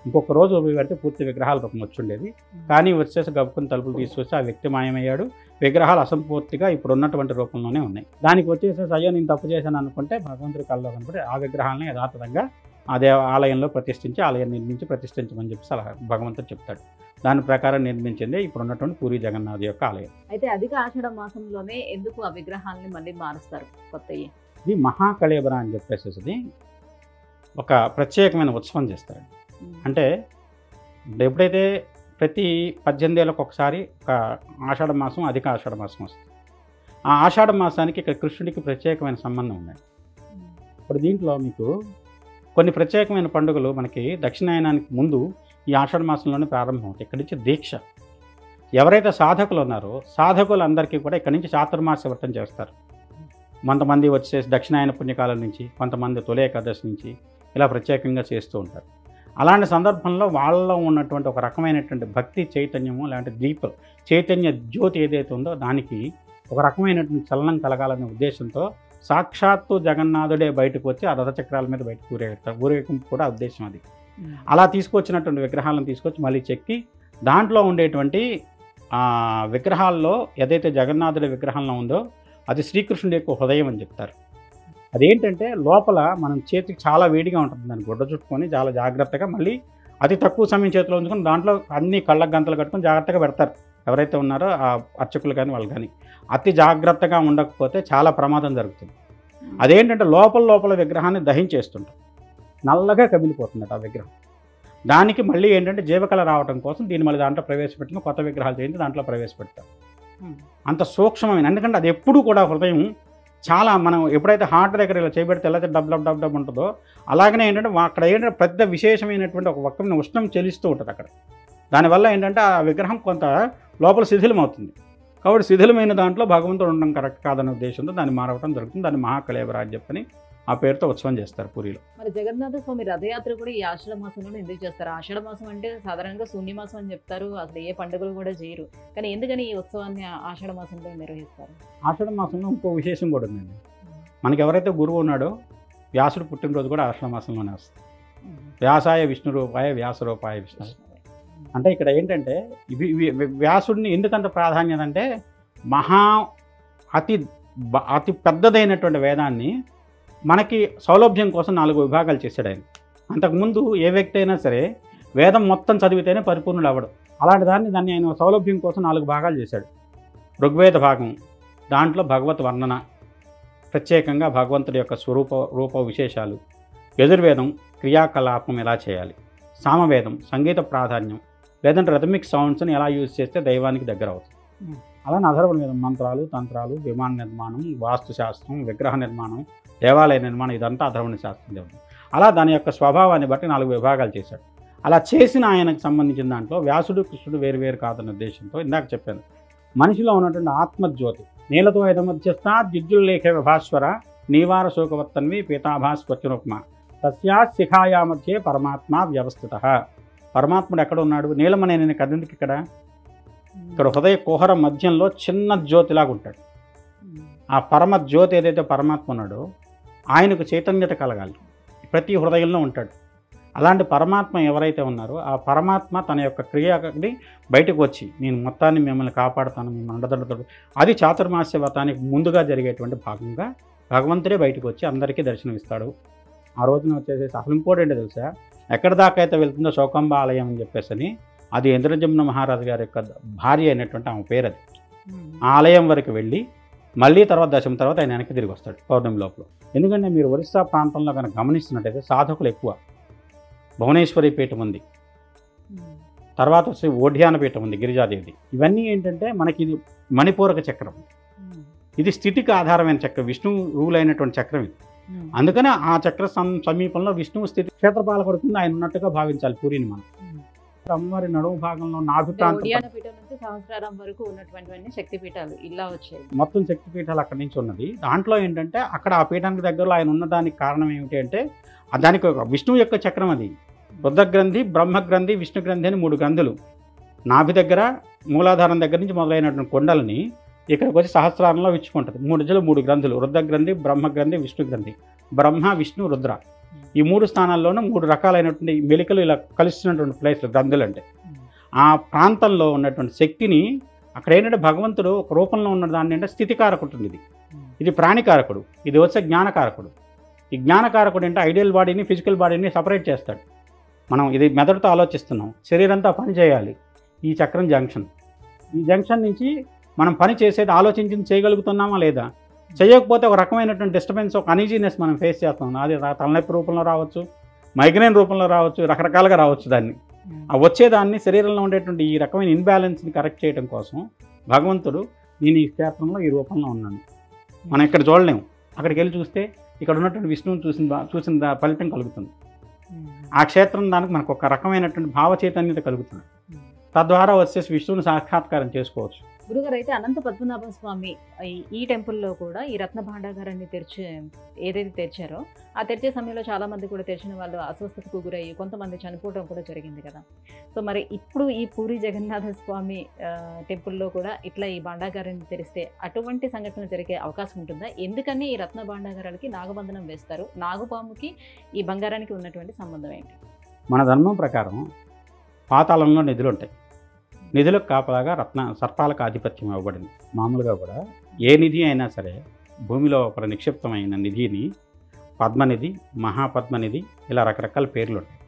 ఇంకొక రోజు పెడితే పూర్తి విగ్రహాల రూపం వచ్చిండేది, కానీ వచ్చేసి గబుకుని తలుపులు తీసుకొచ్చి ఆ వ్యక్తి మాయమయ్యాడు. విగ్రహాలు అసంపూర్తిగా ఇప్పుడు ఉన్నటువంటి రూపంలోనే ఉన్నాయి. దానికి వచ్చేసేసి అయ్యో నేను తప్పు చేశాను అనుకుంటే భగవంతుడి కల్లో కనపడి ఆ విగ్రహాలని యథాతథంగా అదే ఆలయంలో ప్రతిష్ఠించి ఆలయం నిర్మించి ప్రతిష్ఠించమని చెప్పి సలహా భగవంతుడు చెప్తాడు. దాని ప్రకారం నిర్మించిందే ఇప్పుడు ఉన్నటువంటి పూరి జగన్నాథ్ యొక్క ఆలయం. అయితే అధిక ఆషాఢ మాసంలోనే ఎందుకు ఆ విగ్రహాలని మళ్ళీ మారుస్తారు కొత్తవి? ఇది మహాకళేబర అని చెప్పేసి ఒక ప్రత్యేకమైన ఉత్సవం చేస్తారు. అంటే ఎప్పుడైతే ప్రతి 18 ఏళ్ళకు ఒకసారి ఒక ఆషాఢ మాసం అధిక ఆషాఢ మాసం వస్తుంది. ఆ ఆషాఢ మాసానికి ఇక్కడ కృష్ణుడికి ప్రత్యేకమైన సంబంధం ఉంది. ఇప్పుడు దీంట్లో మీకు కొన్ని ప్రత్యేకమైన పండుగలు మనకి దక్షిణాయనానికి ముందు ఈ ఆషాఢ మాసంలోనే ప్రారంభం అవుతాయి. ఇక్కడి నుంచి దీక్ష ఎవరైతే సాధకులు ఉన్నారో సాధకులందరికీ కూడా ఇక్కడి నుంచి చాతుర్మాస వ్రతం చేస్తారు. కొంతమంది వచ్చేసి దక్షిణాయన పుణ్యకాలం నుంచి, కొంతమంది తొలి ఏకాదశి నుంచి ఇలా ప్రత్యేకంగా చేస్తూ ఉంటారు. అలాంటి సందర్భంలో వాళ్ళలో ఉన్నటువంటి ఒక రకమైనటువంటి భక్తి చైతన్యము లాంటి చైతన్య జ్యోతి ఏదైతే ఉందో దానికి ఒక రకమైనటువంటి చలనం కలగాలనే ఉద్దేశంతో సాక్షాత్తు జగన్నాథుడే బయటకు వచ్చి ఆ రథచక్రాల మీద బయటకు ఊరేగుతారు. ఊరేగింపు కూడా ఉద్దేశం అది. అలా తీసుకొచ్చినటువంటి విగ్రహాలను తీసుకొచ్చి మళ్ళీ చెక్కి దాంట్లో ఉండేటువంటి ఆ విగ్రహాల్లో ఏదైతే జగన్నాథుడి విగ్రహంలో ఉందో అది శ్రీకృష్ణుడి యొక్క హృదయం అని చెప్తారు. అదేంటంటే లోపల మనం చేతికి చాలా వేడిగా ఉంటుంది, దాన్ని గుడ్డ చుట్టుకొని చాలా జాగ్రత్తగా మళ్ళీ అతి తక్కువ సమయం చేతిలో ఉంచుకొని దాంట్లో అన్ని కళ్ళకు గంతలు కట్టుకొని జాగ్రత్తగా పెడతారు ఎవరైతే ఉన్నారో ఆ అర్చకులు కానీ వాళ్ళు కానీ. అతి జాగ్రత్తగా ఉండకపోతే చాలా ప్రమాదం జరుగుతుంది. అదేంటంటే లోపల విగ్రహాన్ని దహించేస్తుంటాం, నల్లగా కమిలిపోతుందట ఆ విగ్రహం. దానికి మళ్ళీ ఏంటంటే జీవకళ రావడం కోసం దీన్ని మళ్ళీ దాంట్లో ప్రవేశపెట్టుకుని కొత్త విగ్రహాలు చేయించి దాంట్లో ప్రవేశపెడతారు. అంత సూక్ష్మమైన, ఎందుకంటే అది ఎప్పుడు కూడా హృదయం చాలా, మనం ఎప్పుడైతే హార్ట్ దగ్గర ఇలా చేయబెడితే ఎలా డబ్ ఉంటుందో అలాగనే ఏంటంటే అక్కడ ఏంటంటే పెద్ద విశేషమైనటువంటి ఒక వక్రమైన ఉష్ణం చెలిస్తూ ఉంటుంది అక్కడ. దానివల్ల ఏంటంటే ఆ విగ్రహం కొంత లోపల శిథిలం అవుతుంది. కాబట్టి శిథిలమైన దాంట్లో భగవంతుడు ఉండడం కరెక్ట్ కాదనే ఉద్దేశంతో దాన్ని మారవడం జరుగుతుంది. దాన్ని మహాకళేబరాజ్యం చెప్పని ఆ పేరుతో ఉత్సవం చేస్తారు పూరిలో. మరి జగన్నాథ స్వామి రథయాత్ర కూడా ఈ ఆషాఢ మాసంలో ఎందుకు చేస్తారు? ఆషాఢ మాసం అంటే సాధారణంగా శూన్యమాసం అని చెప్తారు, అసలు ఏ పండుగలు కూడా చేయరు. కానీ ఎందుకని ఈ ఉత్సవాన్ని ఆషాఢ మాసంలో నిర్వహిస్తారు? ఆషాఢ మాసంలో ఇంకో విశేషం కూడా ఉందండి. మనకి ఎవరైతే గురువు ఉన్నాడో వ్యాసుడు పుట్టినరోజు కూడా ఆషాఢ మాసంలోనే వస్తుంది. వ్యాసాయ విష్ణు రూపాయ వ్యాస రూపాయ విష్ణు. అంటే ఇక్కడ ఏంటంటే వ్యాసుడిని ఎందుకంత ప్రాధాన్యత అంటే అతి పెద్దదైనటువంటి వేదాన్ని మనకి సౌలభ్యం కోసం 4 విభాగాలు చేశాడు ఆయన. అంతకుముందు ఏ వ్యక్తి అయినా సరే వేదం మొత్తం చదివితేనే పరిపూర్ణుడు అవ్వడు. అలాంటి దాన్ని ఆయన సౌలభ్యం కోసం 4 భాగాలు చేశాడు. ఋగ్వేద భాగం, దాంట్లో భగవత్ వర్ణన, ప్రత్యేకంగా భగవంతుడి యొక్క రూప విశేషాలు. యజుర్వేదం క్రియాకలాపం ఎలా చేయాలి. సామవేదం సంగీత ప్రాధాన్యం, లేదంటే రిథమిక్ సౌండ్స్ని ఎలా యూజ్ చేస్తే దైవానికి దగ్గర అవుతుంది. అలానే అధర్వవేదం మంత్రాలు, తంత్రాలు, విమాన నిర్మాణం, వాస్తుశాస్త్రం, విగ్రహ నిర్మాణం, దేవాలయ నిర్మాణం, ఇదంతా అధర్వణ శాస్త్రం దేవుడు. అలా దాని యొక్క స్వభావాన్ని బట్టి 4 విభాగాలు చేశాడు. అలా చేసిన ఆయనకు సంబంధించిన దాంట్లో వ్యాసుడు కృష్ణుడు వేరు కాదన్న ఉద్దేశంతో ఇందాక చెప్పాను, మనిషిలో ఉన్నటువంటి ఆత్మజ్యోతి నీలతో యథమధ్యస్థ దిద్యుల్లేఖ విభాస్వర నీవార శోకవర్తన్వి పీతాభాస్వత్యునుప్మ తస్యా శిఖాయా మధ్యే పరమాత్మ వ్యవస్థిత. పరమాత్ముడు ఎక్కడ ఉన్నాడు? నీలమనే నేను కదెందుకు ఇక్కడ హృదయ కుహర మధ్యంలో చిన్న జ్యోతిలాగా ఉంటాడు. ఆ పరమ జ్యోతి ఏదైతే పరమాత్మ ఉన్నాడో ఆయనకు చైతన్యత కలగాలి, ప్రతి హృదయంలో ఉంటాడు. అలాంటి పరమాత్మ ఎవరైతే ఉన్నారో ఆ పరమాత్మ తన యొక్క క్రియని బయటకు వచ్చి నేను మొత్తాన్ని మిమ్మల్ని కాపాడుతాను, మిమ్మల్ని అండదండతాడు. అది చాతుర్మాస్య వ్రతానికి ముందుగా జరిగేటువంటి భాగంగా భగవంతుడే బయటకు వచ్చి అందరికీ దర్శనం ఇస్తాడు. ఆ రోజున వచ్చేసేసి అసలు ఇంపార్టెంట్ తెలుసా, ఎక్కడి దాకా అయితే వెళ్తుందో శోకంబ ఆలయం అని చెప్పేసి అది ఇంద్రజమున మహారాజు గారి యొక్క భార్య అయినటువంటి ఆమె పేరు అది. ఆ ఆలయం వరకు వెళ్ళి మళ్ళీ తర్వాత దశమి తర్వాత ఆయన వెనక్కి తిరిగి వస్తాడు పౌర్ణమి లోపల. ఎందుకంటే మీరు ఒరిస్సా ప్రాంతంలో కనుక గమనిస్తున్నట్టయితే సాధకులు ఎక్కువ. భువనేశ్వరి పీఠం ఉంది, తర్వాత వచ్చి ఓఢ్యాన పీఠం ఉంది, గిరిజాదేవి. ఇవన్నీ ఏంటంటే మనకి ఇది మణిపూరక చక్రం, ఇది స్థితికి ఆధారమైన చక్రం, విష్ణు రూల్ అయినటువంటి చక్రం ఇది. అందుకనే ఆ చక్ర సమీపంలో విష్ణువు స్థితి క్షేత్రపాలకుడు కింద ఆయన ఉన్నట్టుగా భావించాలి పూరిని మనం. అమ్మవారి నడుము భాగంలో నాభి ప్రాంతం నుంచి సహస్రారం వరకు ఉన్నటువంటి శక్తిపీఠాలు ఇలా వచ్చాయి, మొత్తం శక్తిపీఠాలు అక్కడి నుంచి ఉన్నది. దాంట్లో ఏంటంటే అక్కడ ఆ పీఠానికి దగ్గరలో ఆయన ఉన్నదానికి కారణం ఏమిటి అంటే దానికి ఒక విష్ణువు యొక్క చక్రం అది. రుద్రగ్రంథి, బ్రహ్మగ్రంథి, విష్ణు గ్రంథి అని 3 గ్రంథులు. నాభి దగ్గర మూలాధారం దగ్గర నుంచి మొదలైనటువంటి కొండలని ఇక్కడికి వచ్చి సహస్రారంలో విచ్చుకుంటుంది. 3 గ్రంథులు, రుద్రగ్రంథి, బ్రహ్మగ్రంథి, విష్ణు గ్రంథి. బ్రహ్మ, విష్ణు, రుద్ర ఈ 3 స్థానాల్లోనూ 3 రకాలైనటువంటి మెలికలు ఇలా కలుస్తున్నటువంటి ప్లేస్లు గ్రంథులు అంటే. ఆ ప్రాంతంలో ఉన్నటువంటి శక్తిని అక్కడ ఏంటంటే భగవంతుడు ఒక రూపంలో ఉన్న దాన్ని అంటే స్థితికారకుడు, ఇది ప్రాణికారకుడు, ఇది వచ్చే జ్ఞానకారకుడు. ఈ జ్ఞానకారకుడు అంటే ఐడియల్ బాడీని ఫిజికల్ బాడీని సపరేట్ చేస్తాడు. మనం ఇది మెదడుతో ఆలోచిస్తున్నాం, శరీరంతో పని చేయాలి. ఈ చక్రం జంక్షన్, ఈ జంక్షన్ నుంచి మనం పని చేసేది ఆలోచించింది చేయగలుగుతున్నామా లేదా, చేయకపోతే ఒక రకమైనటువంటి డిస్టర్బెన్స్, ఒక అనీజీనెస్ మనం ఫేస్ చేస్తాం. అది తలనొప్పి రూపంలో రావచ్చు, మైగ్రేన్ రూపంలో రావచ్చు, రకరకాలుగా రావచ్చు. దాన్ని ఆ వచ్చేదాన్ని శరీరంలో ఉండేటువంటి ఈ రకమైన ఇన్బ్యాలెన్స్ని కరెక్ట్ చేయడం కోసం భగవంతుడు నేను ఈ క్షేత్రంలో ఈ రూపంలో ఉన్నాను. మనం ఇక్కడ చూడలేము, అక్కడికి వెళ్ళి చూస్తే ఇక్కడ ఉన్నటువంటి విష్ణువుని చూసిన ఫలితం కలుగుతుంది. ఆ క్షేత్రం దానికి మనకు ఒక రకమైనటువంటి భావ చైతన్యత కలుగుతుంది. తద్వారా వచ్చేసి విష్ణువుని సాక్షాత్కారం చేసుకోవచ్చు. గురుగారు, అయితే అనంత పద్మనాభ స్వామి ఈ టెంపుల్లో కూడా ఈ రత్న భాండాగారాన్ని ఏదైతే తెరిచారో ఆ తెరిచే సమయంలో చాలా మంది కూడా తెరిచిన వాళ్ళు అస్వస్థతకు గురయ్యి కొంతమంది చనిపోవడం కూడా జరిగింది కదా. సో మరి ఇప్పుడు ఈ పూరి జగన్నాథ స్వామి టెంపుల్లో కూడా ఇట్లా ఈ భాండాగారాన్ని తెరిస్తే అటువంటి సంఘటనలు జరిగే అవకాశం ఉంటుందా? ఎందుకని ఈ రత్న భాండాగారాలకి నాగబంధనం వేస్తారు? నాగుపాముకి ఈ బంగారానికి ఉన్నటువంటి సంబంధం ఏంటి? మన ధర్మం ప్రకారం పాతాళంలో నిధులు ఉంటాయి, నిధులకు కాపలాగా సర్పాలకు ఆధిపత్యం ఇవ్వబడింది. మామూలుగా కూడా ఏ నిధి అయినా సరే భూమిలో ఒక నిక్షిప్తమైన నిధిని పద్మనిధి, మహాపద్మనిధి ఇలా రకరకాల పేర్లు ఉంటాయి.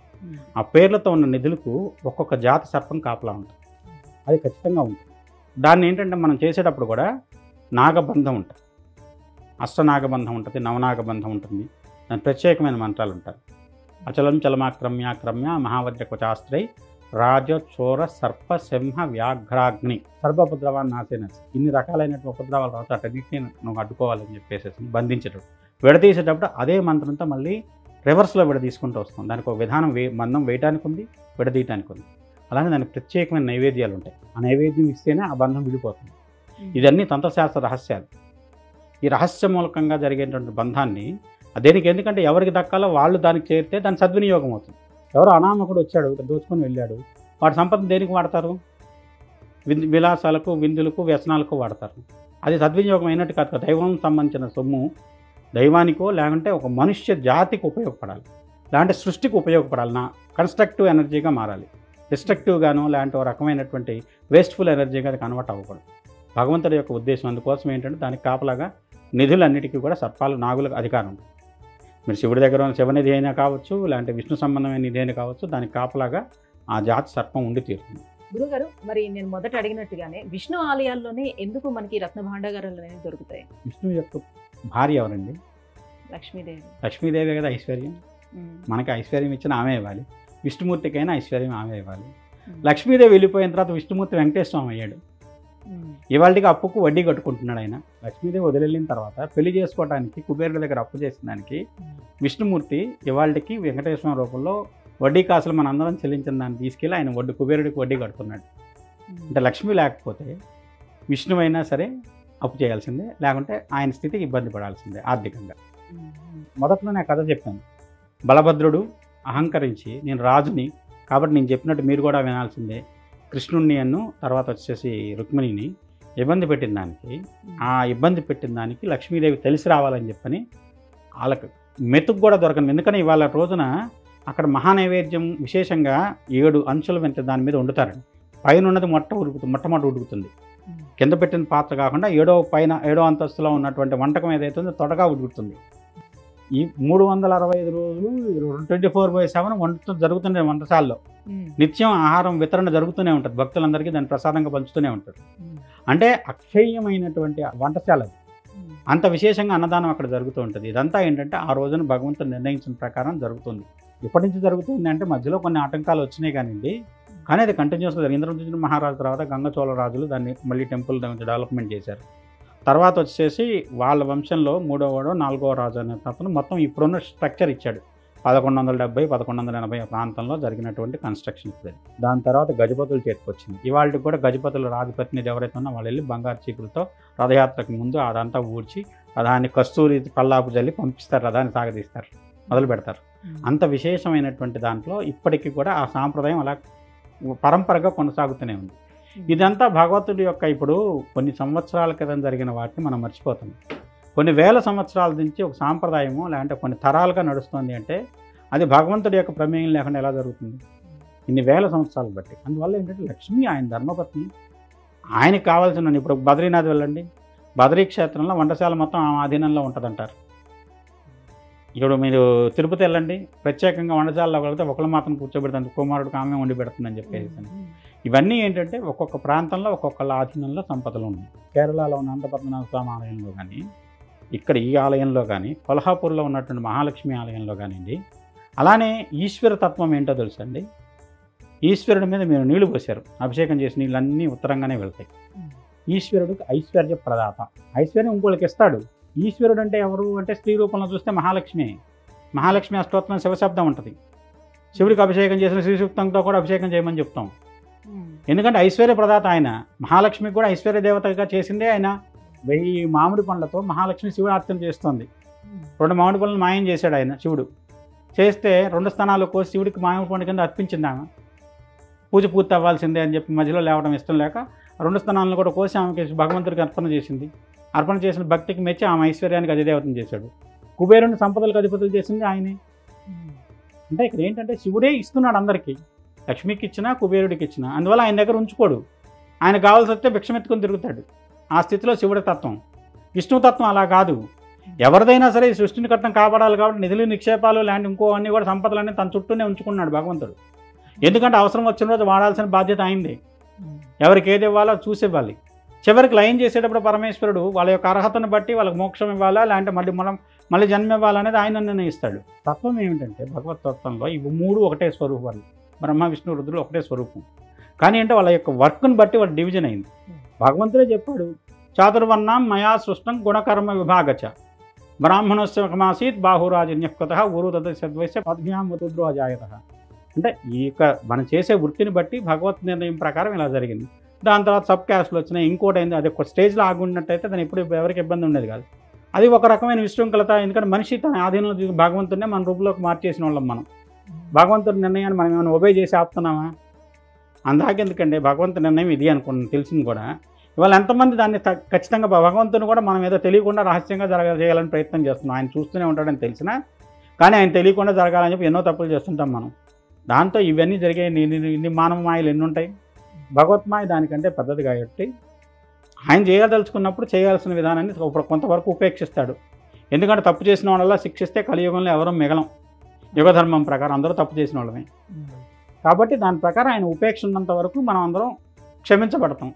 ఆ పేర్లతో ఉన్న నిధులకు ఒక్కొక్క జాతి సర్పం కాపలా ఉంటుంది. అది ఖచ్చితంగా ఉంటుంది. దాన్ని ఏంటంటే మనం చేసేటప్పుడు కూడా నాగబంధం ఉంటుంది, అష్టనాగబంధం ఉంటుంది, నవనాగబంధం ఉంటుంది. దాని ప్రత్యేకమైన మంత్రాలు ఉంటాయి. అచలం చలమాక్రమ్యాక్రమ్య మహావజ్రకవచాస్త్రై రాజచోర సర్ప సింహ వ్యాఘ్రాగ్ని సర్వోపద్రవాన్ని నాశేనసి. ఇన్ని రకాలైనటువంటి ఉపద్రవాలు తర్వాత అటన్నిటిని నువ్వు అడ్డుకోవాలని చెప్పేసి బంధించేటప్పుడు విడదీసేటప్పుడు అదే మంత్రంతో మళ్ళీ రివర్స్లో విడదీసుకుంటూ వస్తాం. దానికి ఒక విధానం మందం వేయటానికి ఉంది, విడదీయటానికి ఉంది. అలానే దానికి ప్రత్యేకమైన నైవేద్యాలు ఉంటాయి. ఆ నైవేద్యం ఇస్తేనే ఆ బంధం విడిపోతుంది. ఇదన్నీ తంత్రశాస్త్ర రహస్యాలు. ఈ రహస్య మూలకంగా జరిగేటువంటి బంధాన్ని దేనికి, ఎందుకంటే ఎవరికి దక్కాలో వాళ్ళు దానికి చేరితే దాని సద్వినియోగం అవుతుంది. ఎవరో అనామకుడు వచ్చాడు, దోచుకొని వెళ్ళాడు, వాడి సంపదను దేనికి వాడతారు? విలాసాలకు, విందులకు, వ్యసనాలకు వాడతారు. అది సద్వినియోగం అయినట్టు కాదు. దైవం సంబంధించిన సొమ్ము దైవానికో లేకుంటే ఒక మనుష్య జాతికి ఉపయోగపడాలి, లేదంటే సృష్టికి ఉపయోగపడాలి. నా కన్స్ట్రక్టివ్ ఎనర్జీగా మారాలి. డిస్ట్రక్టివ్గాను లేదంటే ఒక రకమైనటువంటి వేస్ట్ఫుల్ ఎనర్జీగా అది కన్వర్ట్ అవ్వకూడదు. భగవంతుడి యొక్క ఉద్దేశం అందుకోసం ఏంటంటే దానికి కాపలాగా నిధులన్నిటికీ కూడా సర్పాలు, నాగులకు అధికారం. మీరు శివుడి దగ్గర ఉన్న శివనిధి అయినా కావచ్చు, లేదంటే విష్ణు సంబంధమైన నిధి అయినా కావచ్చు, దానికి కాపలాగా ఆ జాతి సర్పం ఉండి తీరుతుంది. గురుగారు, మరి నేను మొదట అడిగినట్టుగానే విష్ణు ఆలయాల్లోనే ఎందుకు మనకి రత్న భాండాగారాలు అనేవి దొరుకుతాయి? విష్ణు యొక్క భార్య ఎవరండి? లక్ష్మీదేవి. లక్ష్మీదేవి కదా ఐశ్వర్యం. మనకి ఐశ్వర్యం ఇచ్చిన ఆమె ఇవ్వాలి, విష్ణుమూర్తికైనా ఐశ్వర్యం ఆమె ఇవ్వాలి. లక్ష్మీదేవి వెళ్ళిపోయిన తర్వాత విష్ణుమూర్తి వెంకటేశ్వర స్వామి అయ్యాడు. ఇవాళకి అప్పుకు వడ్డీ కట్టుకుంటున్నాడు ఆయన. లక్ష్మీదేవి వదిలిన తర్వాత పెళ్లి చేసుకోవడానికి కుబేరుడి దగ్గర అప్పు చేసిన దానికి విష్ణుమూర్తి ఇవాళకి వెంకటేశ్వర రూపంలో వడ్డీ కాసులు మన అందరం చెల్లించిన దాన్ని తీసుకెళ్ళి ఆయన కుబేరుడికి వడ్డీ కడుతున్నాడు. అంటే లక్ష్మి లేకపోతే విష్ణువు అయినా సరే అప్పు చేయాల్సిందే, లేకుంటే ఆయన స్థితికి ఇబ్బంది పడాల్సిందే ఆర్థికంగా. మొదట్లో నేను కథ చెప్పాను. బలభద్రుడు అహంకరించి నేను రాజుని కాబట్టి నేను చెప్పినట్టు మీరు కూడా వినాల్సిందే, కృష్ణుణ్ణి అన్ను తర్వాత వచ్చేసి రుక్మిణిని ఇబ్బంది పెట్టిన దానికి, ఆ ఇబ్బంది పెట్టిన దానికి లక్ష్మీదేవి తెలిసి రావాలని చెప్పని వాళ్ళకి మెతుకు కూడా దొరకను. ఎందుకని ఇవాళ రోజున అక్కడ మహానైవేద్యం విశేషంగా 7 అంచుల వెంట దాని మీద వండుతారండి. పైన ఉన్నది మొట్టమొదటి ఉడుకుతుంది. కింద పెట్టిన పాత్ర కాకుండా 7వ అంతస్తులో ఉన్నటువంటి వంటకం ఏదైతే ఉందో తొడగా ఉడుకుతుంది. ఈ 365 రోజులు 24/7 వండుతూ జరుగుతుండే వంటశాలలో నిత్యం ఆహారం వితరణ జరుగుతూనే ఉంటుంది. భక్తులందరికీ దాన్ని ప్రసాదంగా పంచుతూనే ఉంటారు. అంటే అక్షయమైనటువంటి వంటశాల అది. అంత విశేషంగా అన్నదానం అక్కడ జరుగుతూ ఉంటుంది. ఇదంతా ఏంటంటే ఆ రోజున భగవంతుడు నిర్ణయించిన ప్రకారం జరుగుతుంది. ఎప్పటి నుంచి జరుగుతుంది అంటే మధ్యలో కొన్ని ఆటంకాలు వచ్చినాయి కానివ్వండి, కానీ అది కంటిన్యూస్గా ఇంద్రజిత్ మహారాజు తర్వాత గంగచోళ రాజులు దాన్ని మళ్ళీ టెంపుల్ డెవలప్మెంట్ చేశారు. తర్వాత వచ్చేసి వాళ్ళ వంశంలో 3వ 4వ రాజు అనే తప్పను మొత్తం ఇప్పుడున్న స్ట్రక్చర్ ఇచ్చాడు. 1170, 1180 ప్రాంతంలో జరిగినటువంటి కన్స్ట్రక్షన్ ఇప్పుడు. దాని తర్వాత గజపతుల చేతికి వచ్చింది. ఇవాళకి కూడా గజపతుల రాజపతినిధి ఎవరైతే ఉన్నా వాళ్ళు వెళ్ళి బంగారు చీకులతో రథయాత్రకు ముందు అదంతా ఊడ్చి రథాన్ని కస్తూరి పల్లాపు జల్లి పంపిస్తారు, రథాన్ని సాగదీస్తారు, మొదలు పెడతారు. అంత విశేషమైనటువంటి దాంట్లో ఇప్పటికీ కూడా ఆ సాంప్రదాయం అలా పరంపరగా కొనసాగుతూనే ఉంది. ఇదంతా భగవంతుడి యొక్క ఇప్పుడు కొన్ని సంవత్సరాల క్రితం జరిగిన వాటిని మనం మర్చిపోతున్నాం. కొన్ని వేల సంవత్సరాల నుంచి ఒక సాంప్రదాయము లేదంటే కొన్ని తరాలుగా నడుస్తుంది అంటే అది భగవంతుడి యొక్క ప్రమేయం లేకుండా ఎలా జరుగుతుంది? ఇన్ని వేల సంవత్సరాలు బట్టి. అందువల్ల ఏంటంటే లక్ష్మి ఆయన ధర్మపత్ని, ఆయనకి కావాల్సిన ఇప్పుడు బద్రీనాథ్ వెళ్ళండి, బద్రీ క్షేత్రంలో వంటశాల మొత్తం ఆ ఆధీనంలో ఉంటుందంటారు. ఇప్పుడు మీరు తిరుపతి వెళ్ళండి, ప్రత్యేకంగా వంటశాలలో వెళ్తే ఒకళ్ళు మాత్రం కూర్చోబెడతాను, కుమారుడికి ఆమె వండి పెడుతుందని చెప్పేసి. ఇవన్నీ ఏంటంటే ఒక్కొక్క ప్రాంతంలో ఒక్కొక్కళ్ళ ఆధీనంలో సంపదలు ఉన్నాయి. కేరళలో ఉన్న అనంతపద్మనాభ స్వామి ఆలయంలో కానీ, ఇక్కడ ఈ ఆలయంలో కానీ, కొల్హాపూర్లో ఉన్నటువంటి మహాలక్ష్మి ఆలయంలో కానివ్వండి. అలానే ఈశ్వర తత్వం ఏంటో తెలుసండి. ఈశ్వరుడి మీద మీరు నీళ్లు పోశారు, అభిషేకం చేసి నీళ్ళన్నీ ఉత్తరంగానే వెళ్తాయి. ఈశ్వరుడికి ఐశ్వర్య ప్రదాత, ఐశ్వర్యం ఇంకోళ్ళకి ఇస్తాడు. ఈశ్వరుడు అంటే ఎవరు అంటే స్త్రీ రూపంలో చూస్తే మహాలక్ష్మి. మహాలక్ష్మి అష్టోత్తరం శివశబ్దం ఉంటుంది. శివుడికి అభిషేకం చేసిన శ్రీ సూక్తంతో కూడా అభిషేకం చేయమని చెప్తాం. ఎందుకంటే ఐశ్వర్య ప్రదాత ఆయన. మహాలక్ష్మికి కూడా ఐశ్వర్య దేవతగా చేసిందే ఆయన. 1000 మామిడి పండ్లతో మహాలక్ష్మి శివుడు అర్చన చేస్తుంది. 2 మామిడి పండ్లను మాయం చేశాడు ఆయన శివుడు. చేస్తే 2 స్థానాలు కోసి శివుడికి మామిడి పండు కింద అర్పించింది ఆమె. పూజ పూర్తి అవ్వాల్సిందే అని చెప్పి మధ్యలో లేవడం ఇష్టం లేక 2 స్థానాలను కూడా కోసి ఆమెకి భగవంతుడికి అర్పణ చేసింది. అర్పణ చేసిన భక్తికి మెచ్చి ఆమె ఐశ్వర్యానికి అధిదేవతను చేశాడు. కుబేరుని సంపదలకు అధిపతులు చేసింది ఆయనే. అంటే ఇక్కడ ఏంటంటే శివుడే ఇస్తున్నాడు అందరికీ. లక్ష్మికి ఇచ్చినా కుబేరుడికి ఇచ్చినా. అందువల్ల ఆయన దగ్గర ఉంచుకోడు. ఆయన కావాల్సి వస్తే భిక్షమెత్తుకొని తిరుగుతాడు. ఆ స్థితిలో శివుడి తత్వం. విష్ణుతత్వం అలా కాదు. ఎవరిదైనా సరే ఈ సృష్టిని కట్టడం కాపాడాలి కాబట్టి నిధులు నిక్షేపాలు లాంటి ఇంకో అన్నీ కూడా సంపదలన్నీ తన చుట్టూనే ఉంచుకున్నాడు భగవంతుడు. ఎందుకంటే అవసరం వచ్చిన రోజు వాడాల్సిన బాధ్యత అయింది. ఎవరికి ఏది ఇవ్వాలో చూసి ఇవ్వాలి. చివరికి లయం చేసేటప్పుడు పరమేశ్వరుడు వాళ్ళ యొక్క అర్హతను బట్టి వాళ్ళకి మోక్షం ఇవ్వాలా లేదంటే మళ్ళీ జన్మ ఇవ్వాలనేది ఆయన నిర్ణయిస్తాడు. తత్వం ఏమిటంటే భగవత్ తత్వంలో ఇవి మూడు ఒకటే స్వరూపాలు. బ్రహ్మ విష్ణు రుద్రులు ఒకటే స్వరూపం. కానీ అంటే వాళ్ళ యొక్క వర్క్ను బట్టి వాళ్ళ డివిజన్ అయింది. భగవంతుడే చెప్పాడు, చాతుర్వర్ణం మయా సృష్టం గుణకర్మ విభాగచ బ్రాహ్మణోత్సవమాసీత్ బాహురాజన్యకృత ఊరు తద్వైశ్య పద్భ్యాముద్రోజాయత. అంటే ఈ యొక్క మనం చేసే వృత్తిని బట్టి భగవత్ నిర్ణయం ప్రకారం ఇలా జరిగింది. దాని తర్వాత సబ్ క్యాస్ట్లు వచ్చినాయి, ఇంకోటి అయింది. అది ఒక స్టేజ్లో ఆగున్నట్టయితే దాని ఎప్పుడు ఎవరికి ఇబ్బంది ఉండేది కాదు. అది ఒక రకమైన విశృంఖలత. ఎందుకంటే మనిషి తన ఆధీనంలో భగవంతుడినే మన రూపంలోకి మార్చేసిన వాళ్ళం మనం. భగవంతుడి నిర్ణయాన్ని మనం ఏమైనా ఒబే చేసి ఆపుతున్నామా? అందాకెందుకండి, భగవంతుడి నిర్ణయం ఇది అనుకున్నాను తెలిసింది కూడా. ఇవాళ ఎంతమంది దాన్ని ఖచ్చితంగా భగవంతుని కూడా మనం ఏదో తెలియకుండా రహస్యంగా చేయాలని ప్రయత్నం చేస్తున్నాం. ఆయన చూస్తూనే ఉంటాడని తెలిసినా కానీ ఆయన తెలియకుండా జరగాలని చెప్పి ఎన్నో తప్పులు చేస్తుంటాం మనం. దాంతో ఇవన్నీ జరిగే ఇన్ని మానవ మాయలు ఎన్ని ఉంటాయి. భగవత్మాయ దానికంటే పెద్దది కాబట్టి ఆయన చేయదలుచుకున్నప్పుడు చేయాల్సిన విధానాన్ని కొంతవరకు ఉపేక్షిస్తాడు. ఎందుకంటే తప్పు చేసిన వాళ్ళ శిక్షిస్తే కలియుగంలో ఎవరూ మిగలం. యుగధర్మం ప్రకారం అందరూ తప్పు చేసిన వాళ్ళమే కాబట్టి దాని ప్రకారం ఆయన ఉపేక్ష ఉన్నంత వరకు మనం అందరం క్షమించబడతాం.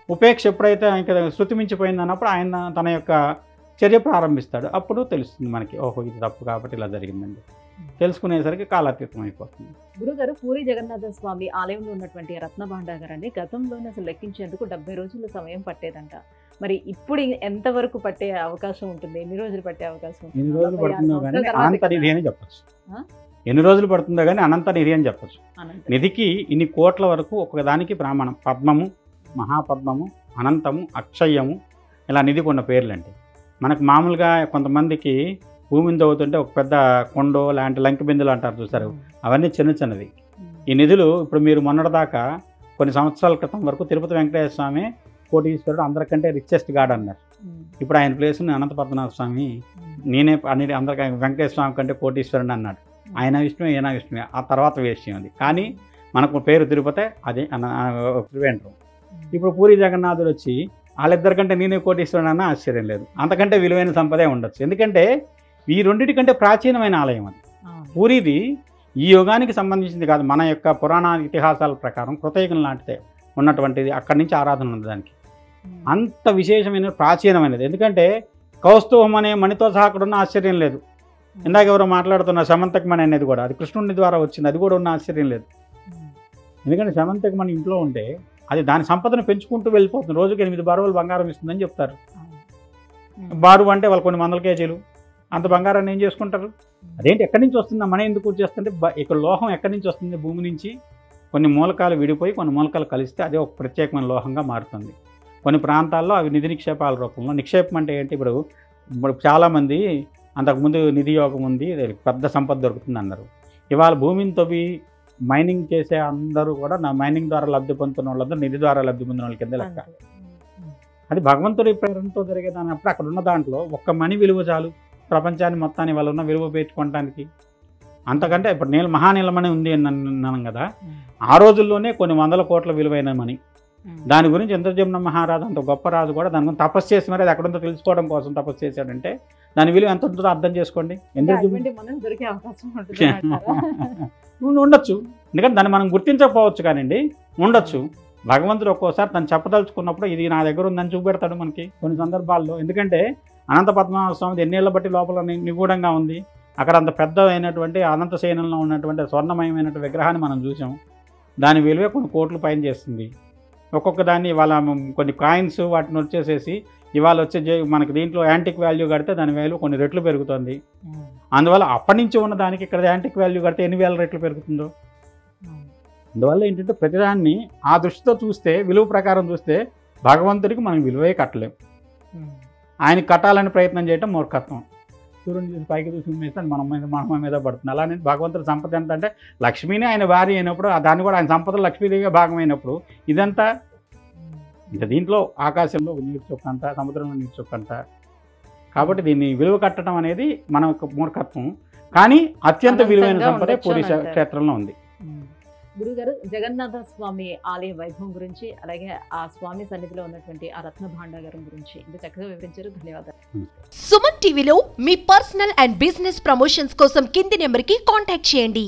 ఉపేక్ష ఎప్పుడైతే ఇంకా శృతి మించిపోయింది అన్నప్పుడు ఆయన తన యొక్క చర్య ప్రారంభిస్తాడు. అప్పుడు తెలుస్తుంది మనకి, ఓహో ఇది తప్పు కాబట్టి ఇలా జరిగిందండి. తెలుసుకునేసరికి కాలాతీతం అయిపోతుంది. గురుగారు, పూరి జగన్నాథ స్వామి ఆలయంలో ఉన్నటువంటి రత్న భాండాగారాన్ని గతంలోనే అసలు లెక్కించేందుకు 70 రోజుల సమయం పట్టేదంట. మరి ఇప్పుడు ఎంతవరకు పట్టే అవకాశం ఉంటుంది? ఎన్ని రోజులు పట్టే అవకాశం ఉంటుంది? ఎన్ని రోజులు పడుతుందో కానీ అనంత నిధి అని చెప్పచ్చు. ఎన్ని రోజులు పడుతుందో కానీ అనంత నిధి అని చెప్పచ్చు. నిధికి ఇన్ని కోట్ల వరకు ఒకదానికి ప్రమాణం. పద్మము, మహాపద్మము, అనంతము, అక్షయము, ఇలా నిధికి ఉన్న పేర్లండి. మనకు మామూలుగా కొంతమందికి భూమిని తవ్వుతుంటే ఒక పెద్ద కొండో లాంటి లంకి బిందులు అంటారు చూసారు, అవన్నీ చిన్నది. ఈ నిధులు ఇప్పుడు మీరు మొన్నటిదాకా కొన్ని సంవత్సరాల క్రితం వరకు తిరుపతి వెంకటేశ్వర స్వామి కోటీశ్వరుడు అందరికంటే రిచెస్ట్ గాడ్ అన్నారు. ఇప్పుడు ఆయన ప్లేస్ని అనంత పద్మనాభ స్వామి నేనే అందరికీ వెంకటేశ్వర స్వామి కంటే కోటీశ్వరుడు అన్నాడు. ఆయన విష్ణు ఈయన విష్ణువే, ఆ తర్వాత విషయం అది. కానీ మనకు పేరు తిరుపతి, అది త్రివేంద్రం. ఇప్పుడు పూరి జగన్నాథుడు వచ్చి వాళ్ళిద్దరికంటే నేనే కోటీశ్వరుడు అన్న ఆశ్చర్యం లేదు. అంతకంటే విలువైన సంపదే ఉండొచ్చు. ఎందుకంటే ఈ రెండింటికంటే ప్రాచీనమైన ఆలయం అది. పూరిది ఈ యుగానికి సంబంధించింది కాదు, మన యొక్క పురాణ ఇతిహాసాల ప్రకారం కృతయుగం లాంటిదే ఉన్నటువంటిది. అక్కడి నుంచి ఆరాధన ఉంది దానికి. అంత విశేషమైన ప్రాచీనమైనది. ఎందుకంటే కౌస్తుభం అనే మణితో సహా అక్కడ ఉన్న ఆశ్చర్యం లేదు. ఇందాక ఎవరో మాట్లాడుతున్న శమంతకమణి అనేది కూడా అది కృష్ణుడి ద్వారా వచ్చింది, అది కూడా ఉన్న ఆశ్చర్యం లేదు. ఎందుకంటే శమంతకమణి ఇంట్లో ఉంటే అది దాని సంపదను పెంచుకుంటూ వెళ్ళిపోతుంది. రోజుకి 8 బారువులు బంగారం ఇస్తుందని చెప్తారు. బారువు అంటే వాళ్ళు కొన్ని వందల కేజీలు, అంత బంగారాన్ని ఏం చేసుకుంటారు? అదేంటి ఎక్కడి నుంచి వస్తుందా, మన ఎందుకు చేస్తుంటే ఇక్కడ లోహం ఎక్కడి నుంచి వస్తుంది? భూమి నుంచి కొన్ని మూలకాలు విడిపోయి కొన్ని మూలకాలు కలిస్తే అదే ఒక ప్రత్యేకమైన లోహంగా మారుతుంది. కొన్ని ప్రాంతాల్లో అవి నిధి నిక్షేపాల రూపంలో. నిక్షేపం అంటే ఏంటి? ఇప్పుడు చాలామంది అంతకుముందు నిధి యోగం ఉంది, పెద్ద సంపద దొరుకుతుంది అన్నారు. ఇవాళ భూమిని తవ్వి మైనింగ్ చేసే అందరూ కూడా నా మైనింగ్ ద్వారా లబ్ధి పొందుతున్న వాళ్ళందరూ నిధి ద్వారా లబ్ధి పొందిన వాళ్ళ కింద లెక్క. అది భగవంతుడి ప్రేరణతో జరిగేదాన్నప్పుడు అక్కడ ఉన్న దాంట్లో ఒక్క మణి విలువ చాలు ప్రపంచాన్ని మొత్తాన్ని వాళ్ళ ఉన్న విలువ పెంచుకోవటానికి. అంతకంటే ఇప్పుడు మహానీలమణి ఉంది అని అన్నాను కదా, ఆ రోజుల్లోనే కొన్ని 100 కోట్ల విలువైన మణి. దాని గురించి ఇంద్రజమున మహారాజు అంత గొప్ప రాజు కూడా దాని గురించి తపస్సు చేసి మరి అది ఎక్కడుందో తెలుసుకోవడం కోసం తపస్సు చేశాడంటే దాని విలువ ఎంత ఉంటుందో అర్థం చేసుకోండి. ఉండొచ్చు, ఎందుకంటే దాన్ని మనం గుర్తించకపోవచ్చు కానివ్వండి, ఉండొచ్చు. భగవంతుడు ఒక్కోసారి తను చెప్పదలుచుకున్నప్పుడు ఇది నా దగ్గర ఉందని చూపెడతాడు మనకి కొన్ని సందర్భాల్లో. ఎందుకంటే అనంత పద్మనాభ స్వామి ఎన్నేళ్ల బట్టి లోపల నిగూఢంగా ఉంది. అక్కడ అంత పెద్ద అయినటువంటి అనంత శయనంలో ఉన్నటువంటి స్వర్ణమయమైనటువంటి విగ్రహాన్ని మనం చూసాం. దాని విలువే కొన్ని కోట్ల పైన చేస్తుంది. ఒక్కొక్క దాన్ని ఇవాళ కొన్ని కాయిన్స్ వాటిని వచ్చేసేసి ఇవాళ వచ్చే మనకి దీంట్లో యాంటిక్ వాల్యూ కడితే దాని వాల్యూ కొన్ని రెట్లు పెరుగుతుంది. అందువల్ల అప్పటి నుంచి ఉన్న దానికి ఇక్కడ యాంటిక్ వాల్యూ కడితే ఎన్ని వేల రెట్లు పెరుగుతుందో. అందువల్ల ఏంటంటే ప్రతిదాన్ని ఆ దృష్టితో చూస్తే, విలువ ప్రకారం చూస్తే భగవంతుడికి మనం విలువే కట్టలేం. ఆయనకి కట్టాలని ప్రయత్నం చేయటం మూర్ఖత్వం. సూర్యుని చూసి పైకి చూసి ఉమ్మేస్తే మన మీద పడుతుంది. అలానే భగవంతుడి సంపద ఎంత అంటే లక్ష్మీనే ఆయన భార్య అయినప్పుడు దాన్ని కూడా ఆయన సంపదలో లక్ష్మీదేవిగా భాగమైనప్పుడు ఇదంతా ఇంకా దీంట్లో ఆకాశంలో నీరు చొక్కంత, సముద్రంలో నీరు చొక్కంత. కాబట్టి దీన్ని విలువ కట్టడం అనేది మన యొక్క మూర్ఖత్వం. కానీ అత్యంత విలువైన సంపద పూరి క్షేత్రంలో ఉంది. గురుగారు, జగన్నాథ స్వామి ఆలయ వైభవం గురించి, అలాగే ఆ స్వామి సన్నిధిలో ఉన్నటువంటి ఆ రత్న భాండాగారం గురించి ఇంత చక్కగా వివరించారు. ధన్యవాదాలు. సుమన్ టీవీలో మీ పర్సనల్ అండ్ బిజినెస్ ప్రమోషన్స్ కోసం కింది నెంబర్కి కాంటాక్ట్ చేయండి.